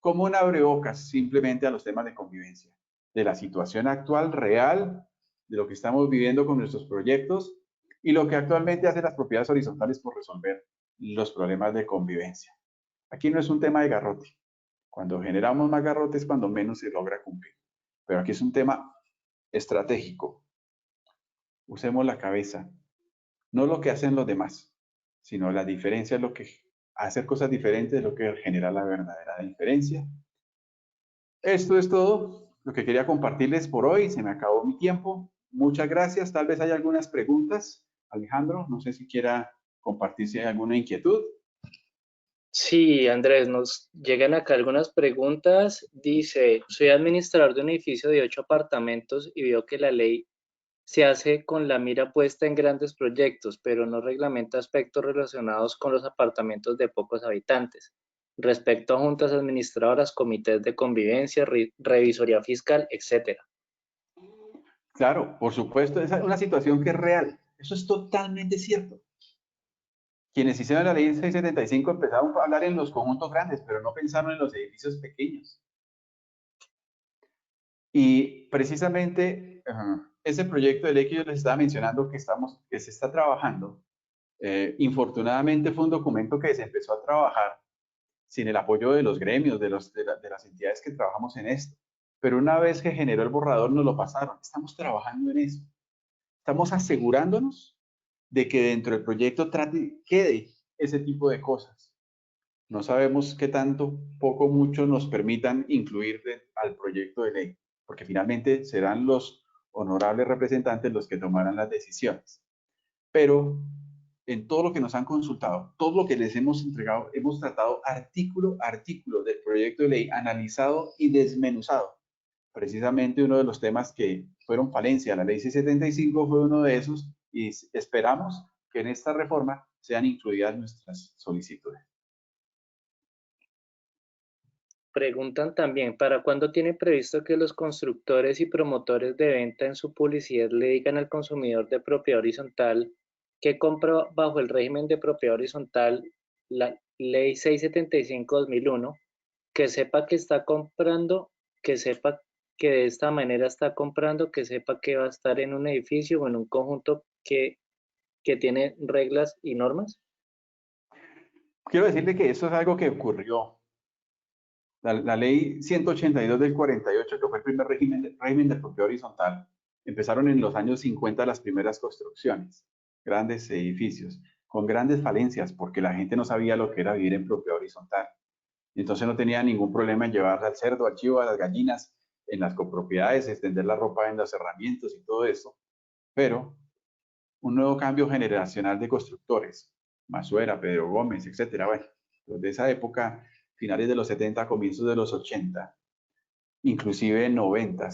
como un abrebocas simplemente a los temas de convivencia, de la situación actual real, de lo que estamos viviendo con nuestros proyectos y lo que actualmente hacen las propiedades horizontales por resolver los problemas de convivencia. Aquí no es un tema de garrote. Cuando generamos más garrote es cuando menos se logra cumplir. Pero aquí es un tema estratégico. Usemos la cabeza, no lo que hacen los demás, sino la diferencia es lo que hacer cosas diferentes es lo que genera la verdadera diferencia. Esto es todo lo que quería compartirles por hoy. Se me acabó mi tiempo. Muchas gracias. Tal vez hay algunas preguntas. Alejandro, no sé si quiera compartir si hay alguna inquietud. Sí, Andrés, nos llegan acá algunas preguntas. Dice, soy administrador de un edificio de 8 apartamentos y veo que la ley se hace con la mira puesta en grandes proyectos, pero no reglamenta aspectos relacionados con los apartamentos de pocos habitantes. Respecto a juntas administradoras, comités de convivencia, revisoría fiscal, etcétera. Claro, por supuesto, es una situación que es real. Eso es totalmente cierto. Quienes hicieron la ley 675 empezaron a hablar en los conjuntos grandes, pero no pensaron en los edificios pequeños. Y precisamente ese proyecto de ley que yo les estaba mencionando que se está trabajando, infortunadamente fue un documento que se empezó a trabajar sin el apoyo de los gremios, de las entidades que trabajamos en esto. Pero una vez que generó el borrador, nos lo pasaron. Estamos trabajando en eso. Estamos asegurándonos de que dentro del proyecto quede ese tipo de cosas. No sabemos qué tanto, poco, mucho nos permitan incluir al proyecto de ley, porque finalmente serán los honorables representantes los que tomarán las decisiones. Pero en todo lo que nos han consultado, todo lo que les hemos entregado, hemos tratado artículo a artículo del proyecto de ley, analizado y desmenuzado. Precisamente uno de los temas que fueron falencia, la ley 675 fue uno de esos y esperamos que en esta reforma sean incluidas nuestras solicitudes. Preguntan también, ¿para cuándo tiene previsto que los constructores y promotores de venta en su publicidad le digan al consumidor de propiedad horizontal que compra bajo el régimen de propiedad horizontal, la Ley 675/2001, que sepa que está comprando, que sepa que de esta manera está comprando, que sepa que va a estar en un edificio o en un conjunto que tiene reglas y normas? Quiero decirle que eso es algo que ocurrió. La ley 182 del 48, que fue el primer régimen de propiedad horizontal, empezaron en los años 50 las primeras construcciones, grandes edificios, con grandes falencias, porque la gente no sabía lo que era vivir en propiedad horizontal. Y entonces no tenía ningún problema en llevar al cerdo, al chivo, a las gallinas, en las copropiedades, extender la ropa en los cerramientos y todo eso. Pero un nuevo cambio generacional de constructores, Masuera, Pedro Gómez, etcétera, bueno, los de esa época, finales de los 70, comienzos de los 80, inclusive 90,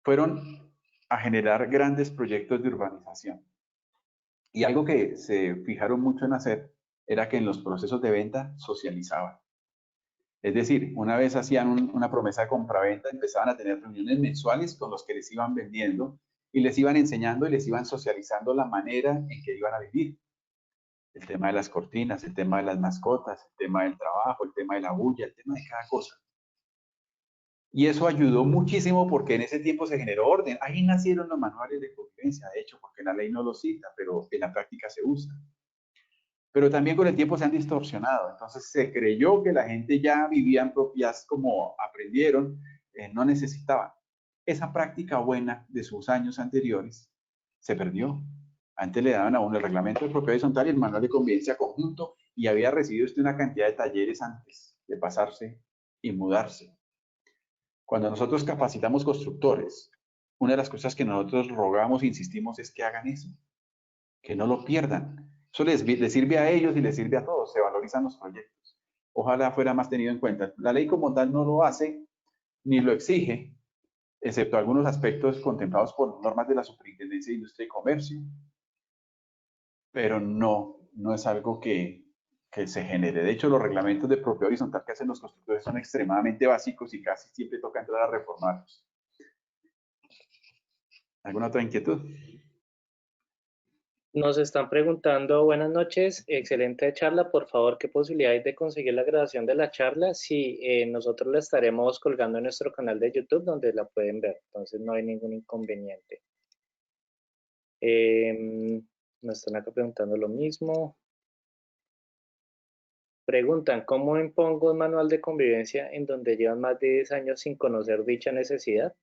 fueron a generar grandes proyectos de urbanización. Y algo que se fijaron mucho en hacer era que en los procesos de venta socializaban. Es decir, una vez hacían una promesa de compraventa, empezaban a tener reuniones mensuales con los que les iban vendiendo y les iban enseñando y les iban socializando la manera en que iban a vivir. El tema de las cortinas, el tema de las mascotas, el tema del trabajo, el tema de la bulla, el tema de cada cosa. Y eso ayudó muchísimo porque en ese tiempo se generó orden. Ahí nacieron los manuales de convivencia, de hecho, porque la ley no lo cita, pero en la práctica se usa. Pero también con el tiempo se han distorsionado. Entonces se creyó que la gente ya vivía en propiedades como aprendieron, no necesitaban. Esa práctica buena de sus años anteriores se perdió. Antes le daban a uno el reglamento de propiedad horizontal y el manual de convivencia conjunto y había recibido usted una cantidad de talleres antes de pasarse y mudarse. Cuando nosotros capacitamos constructores, una de las cosas que nosotros rogamos e insistimos es que hagan eso, que no lo pierdan. Eso les sirve a ellos y les sirve a todos, se valorizan los proyectos. Ojalá fuera más tenido en cuenta. La ley como tal no lo hace ni lo exige, excepto algunos aspectos contemplados por normas de la Superintendencia de Industria y Comercio, pero no es algo que se genere. De hecho, los reglamentos de propiedad horizontal que hacen los constructores son extremadamente básicos y casi siempre toca entrar a reformarlos. ¿Alguna otra inquietud? Nos están preguntando, buenas noches, excelente charla, por favor, ¿qué posibilidad hay de conseguir la grabación de la charla? Sí, nosotros la estaremos colgando en nuestro canal de YouTube donde la pueden ver, entonces no hay ningún inconveniente. Nos están acá preguntando lo mismo. Preguntan, ¿cómo impongo un manual de convivencia en donde llevan más de 10 años sin conocer dicha necesidad?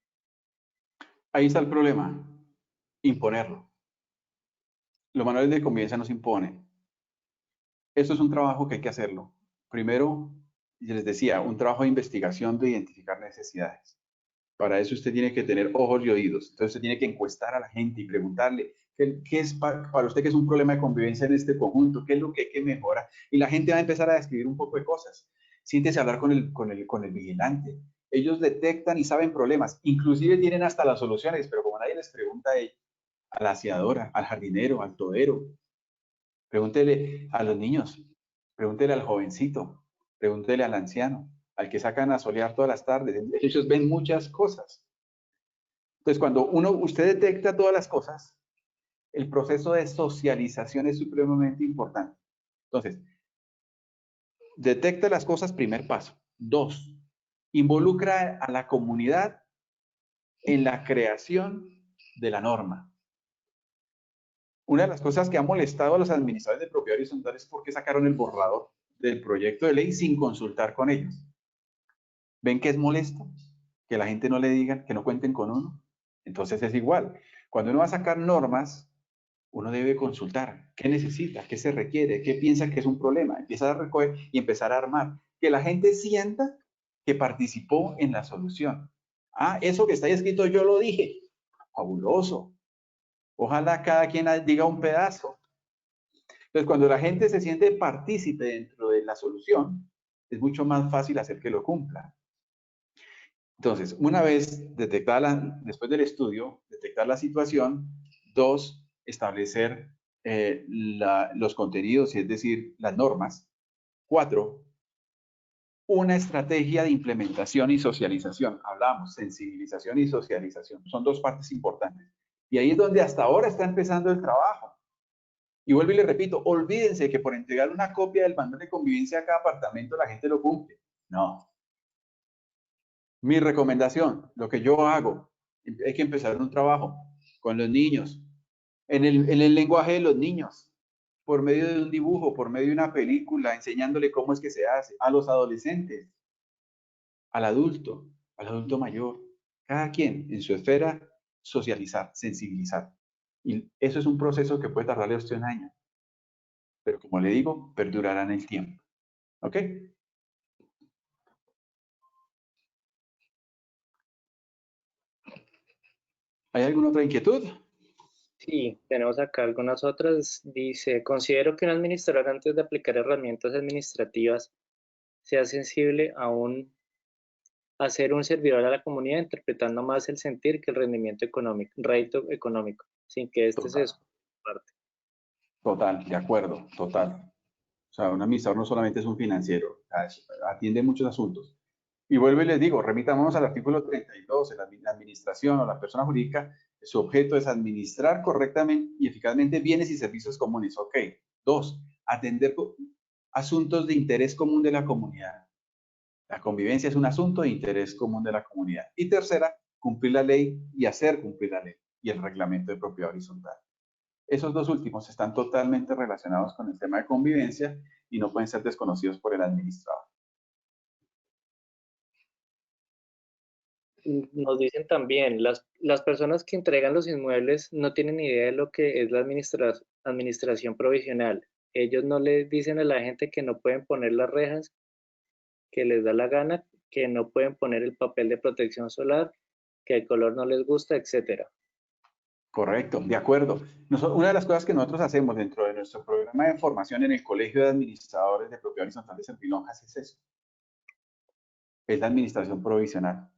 Ahí está el problema, imponerlo. Los manuales de convivencia no se imponen. Esto es un trabajo que hay que hacerlo. Primero, ya les decía, un trabajo de investigación de identificar necesidades. Para eso usted tiene que tener ojos y oídos. Entonces usted tiene que encuestar a la gente y preguntarle qué es para usted que es un problema de convivencia en este conjunto, qué es lo que hay que mejorar. Y la gente va a empezar a describir un poco de cosas. Siéntese a hablar con el vigilante. Ellos detectan y saben problemas. Inclusive tienen hasta las soluciones, pero como nadie les pregunta a la aseadora, al jardinero, al todero, pregúntele a los niños, pregúntele al jovencito, pregúntele al anciano, al que sacan a solear todas las tardes. Ellos ven muchas cosas. Entonces, cuando usted detecta todas las cosas, el proceso de socialización es supremamente importante. Entonces, detecta las cosas, primer paso. Dos, involucra a la comunidad en la creación de la norma. Una de las cosas que ha molestado a los administradores de propiedad horizontal es porque sacaron el borrador del proyecto de ley sin consultar con ellos. ¿Ven que es molesto? Que la gente no le diga, que no cuenten con uno. Entonces es igual. Cuando uno va a sacar normas, uno debe consultar qué necesita, qué se requiere, qué piensa que es un problema. Empieza a recoger y empezar a armar. Que la gente sienta que participó en la solución. Ah, eso que está ahí escrito yo lo dije. Fabuloso. Ojalá cada quien diga un pedazo. Entonces, cuando la gente se siente partícipe dentro de la solución, es mucho más fácil hacer que lo cumpla. Entonces, una vez detectada, después del estudio, detectar la situación. Dos, establecer los contenidos, es decir, las normas. Cuatro, una estrategia de implementación y socialización. Hablamos, sensibilización y socialización. Son dos partes importantes. Y ahí es donde hasta ahora está empezando el trabajo. Y vuelvo y le repito, olvídense que por entregar una copia del manual de convivencia a cada apartamento la gente lo cumple. No. Mi recomendación, lo que yo hago, hay que empezar un trabajo con los niños, en el lenguaje de los niños, por medio de un dibujo, por medio de una película, enseñándole cómo es que se hace, a los adolescentes, al adulto mayor, cada quien en su esfera, socializar, sensibilizar. Y eso es un proceso que puede tardarle a usted un año, pero como le digo, perdurará en el tiempo. ¿Ok? ¿Hay alguna otra inquietud? Sí, tenemos acá algunas otras. Dice, considero que un administrador antes de aplicar herramientas administrativas sea sensible a ser un servidor a la comunidad, interpretando más el sentir que el rendimiento económico, rédito económico, sin que éste se Total, parte. total, de acuerdo, total. O sea, un administrador no solamente es un financiero, atiende muchos asuntos. Y vuelvo y les digo, remitámonos al artículo 32, la administración o la persona jurídica, su objeto es administrar correctamente y eficazmente bienes y servicios comunes. Ok. Dos, atender asuntos de interés común de la comunidad. La convivencia es un asunto de interés común de la comunidad. Y tercera, cumplir la ley y hacer cumplir la ley y el reglamento de propiedad horizontal. Esos dos últimos están totalmente relacionados con el tema de convivencia y no pueden ser desconocidos por el administrador. Nos dicen también, las personas que entregan los inmuebles no tienen idea de lo que es la administración provisional. Ellos no le dicen a la gente que no pueden poner las rejas que les da la gana, que no pueden poner el papel de protección solar, que el color no les gusta, etcétera. Correcto, de acuerdo. Una de las cosas que nosotros hacemos dentro de nuestro programa de formación en el Colegio de Administradores de Propiedad Horizontal de Servilonjas es eso, es la administración provisional.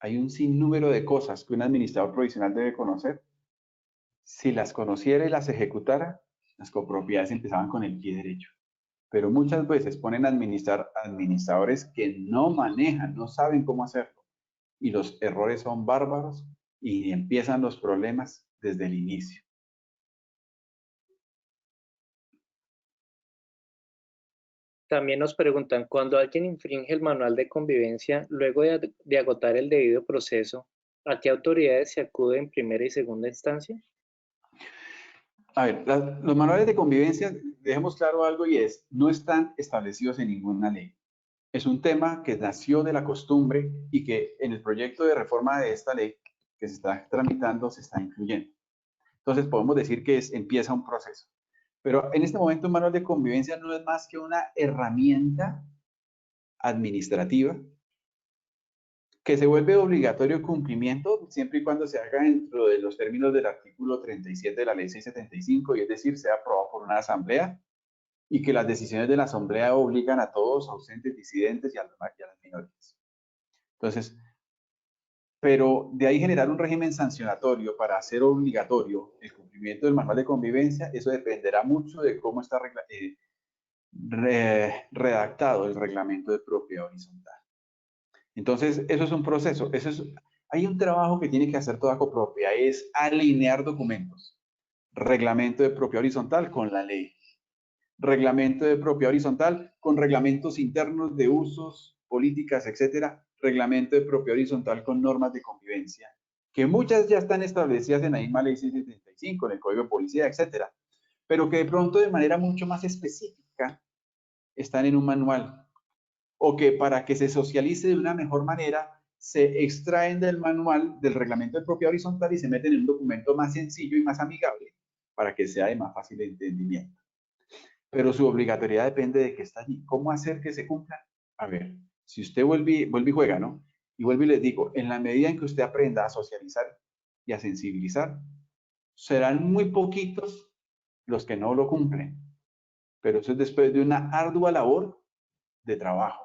Hay un sinnúmero de cosas que un administrador provisional debe conocer. Si las conociera y las ejecutara, las copropiedades empezaban con el pie derecho. Pero muchas veces ponen a administrar administradores que no manejan, no saben cómo hacerlo. Y los errores son bárbaros y empiezan los problemas desde el inicio. También nos preguntan, cuando alguien infringe el manual de convivencia, luego de agotar el debido proceso, ¿a qué autoridades se acude en primera y segunda instancia? A ver, los manuales de convivencia, dejemos claro algo y es, no están establecidos en ninguna ley. Es un tema que nació de la costumbre y que en el proyecto de reforma de esta ley que se está tramitando se está incluyendo. Entonces podemos decir que empieza un proceso. Pero en este momento un manual de convivencia no es más que una herramienta administrativa que se vuelve obligatorio cumplimiento siempre y cuando se haga dentro de los términos del artículo 37 de la ley 675, y es decir, sea aprobado por una asamblea y que las decisiones de la asamblea obligan a todos, ausentes, disidentes y a las minorías. Entonces, pero de ahí generar un régimen sancionatorio para hacer obligatorio el cumplimiento del manual de convivencia, eso dependerá mucho de cómo está redactado el reglamento de propiedad horizontal. Entonces, eso es un proceso. Hay un trabajo que tiene que hacer toda copropia, es alinear documentos. Reglamento de propiedad horizontal con la ley. Reglamento de propiedad horizontal con reglamentos internos de usos, políticas, etcétera. Reglamento de propiedad horizontal con normas de convivencia, que muchas ya están establecidas en la misma ley 675, en el Código de Policía, etcétera, pero que de pronto de manera mucho más específica están en un manual, o que para que se socialice de una mejor manera se extraen del manual del reglamento de propiedad horizontal y se meten en un documento más sencillo y más amigable para que sea de más fácil entendimiento. Pero su obligatoriedad depende de que está allí. ¿Cómo hacer que se cumpla? A ver, si usted vuelve y juega, ¿no? Y vuelvo y les digo, en la medida en que usted aprenda a socializar y a sensibilizar, serán muy poquitos los que no lo cumplen. Pero eso es después de una ardua labor de trabajo.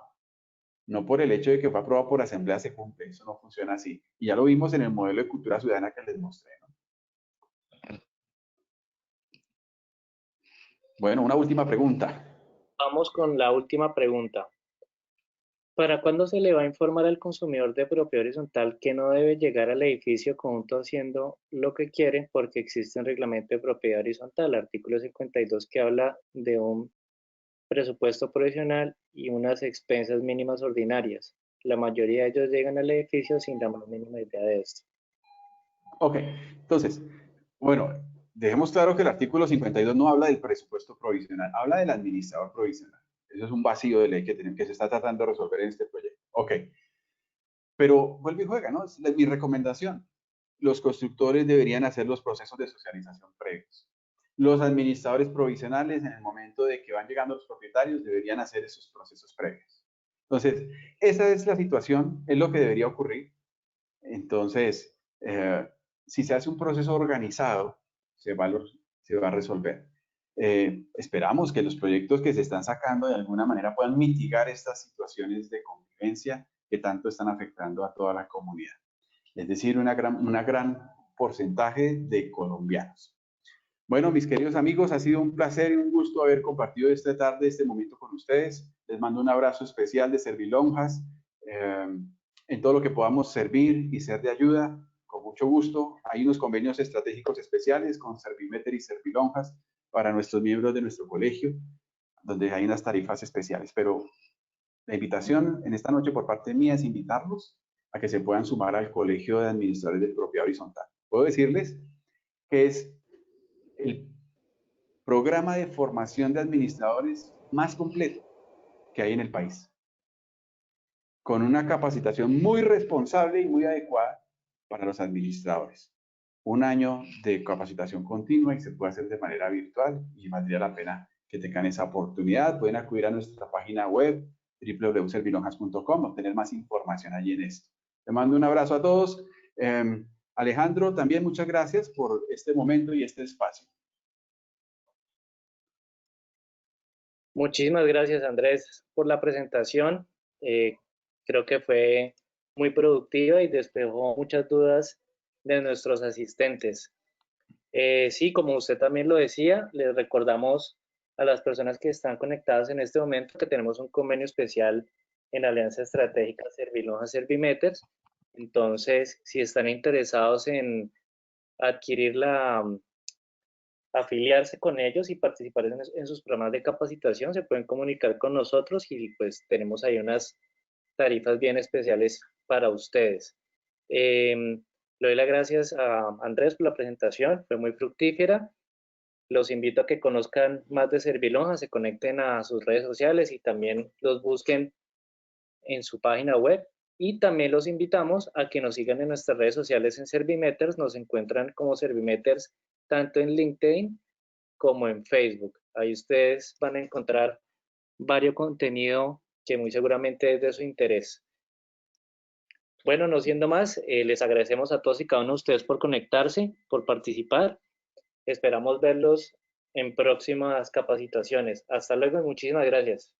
No por el hecho de que fue aprobado por asamblea se cumple. Eso no funciona así. Y ya lo vimos en el modelo de cultura ciudadana que les mostré, ¿no? Bueno, una última pregunta. Vamos con la última pregunta. ¿Para cuándo se le va a informar al consumidor de propiedad horizontal que no debe llegar al edificio conjunto haciendo lo que quiere porque existe un reglamento de propiedad horizontal, artículo 52, que habla de un presupuesto provisional y unas expensas mínimas ordinarias? La mayoría de ellos llegan al edificio sin la más mínima idea de esto. Ok, entonces, bueno, dejemos claro que el artículo 52 no habla del presupuesto provisional, habla del administrador provisional. Eso es un vacío de ley que se está tratando de resolver en este proyecto. Ok, pero vuelve y juega, ¿no? Es mi recomendación. Los constructores deberían hacer los procesos de socialización previos. Los administradores provisionales, en el momento de que van llegando los propietarios, deberían hacer esos procesos previos. Entonces, esa es la situación, es lo que debería ocurrir. Entonces, si se hace un proceso organizado, se va a resolver. Esperamos que los proyectos que se están sacando de alguna manera puedan mitigar estas situaciones de convivencia que tanto están afectando a toda la comunidad. Es decir, una gran porcentaje de colombianos. Bueno, mis queridos amigos, ha sido un placer y un gusto haber compartido esta tarde, este momento con ustedes. Les mando un abrazo especial de Servilonjas. En todo lo que podamos servir y ser de ayuda, con mucho gusto. Hay unos convenios estratégicos especiales con Servimeter y Servilonjas para nuestros miembros de nuestro colegio, donde hay unas tarifas especiales. Pero la invitación en esta noche por parte mía es invitarlos a que se puedan sumar al Colegio de Administradores de Propiedad Horizontal. Puedo decirles que es el programa de formación de administradores más completo que hay en el país, con una capacitación muy responsable y muy adecuada para los administradores. Un año de capacitación continua y se puede hacer de manera virtual y valdría la pena que tengan esa oportunidad. Pueden acudir a nuestra página web www.servilonjas.com, obtener más información allí en esto. Les mando un abrazo a todos. Alejandro, también muchas gracias por este momento y este espacio. Muchísimas gracias, Andrés, por la presentación. Creo que fue muy productiva y despejó muchas dudas de nuestros asistentes. Sí, como usted también lo decía, les recordamos a las personas que están conectadas en este momento que tenemos un convenio especial en Alianza Estratégica Servilonjas Servimeters. Entonces, si están interesados en adquirir afiliarse con ellos y participar en sus programas de capacitación, se pueden comunicar con nosotros y pues tenemos ahí unas tarifas bien especiales para ustedes. Le doy las gracias a Andrés por la presentación, fue muy fructífera. Los invito a que conozcan más de Servilonja, se conecten a sus redes sociales y también los busquen en su página web. Y también los invitamos a que nos sigan en nuestras redes sociales en Servimeters. Nos encuentran como Servimeters tanto en LinkedIn como en Facebook. Ahí ustedes van a encontrar varios contenido que muy seguramente es de su interés. Bueno, no siendo más, les agradecemos a todos y cada uno de ustedes por conectarse, por participar. Esperamos verlos en próximas capacitaciones. Hasta luego y muchísimas gracias.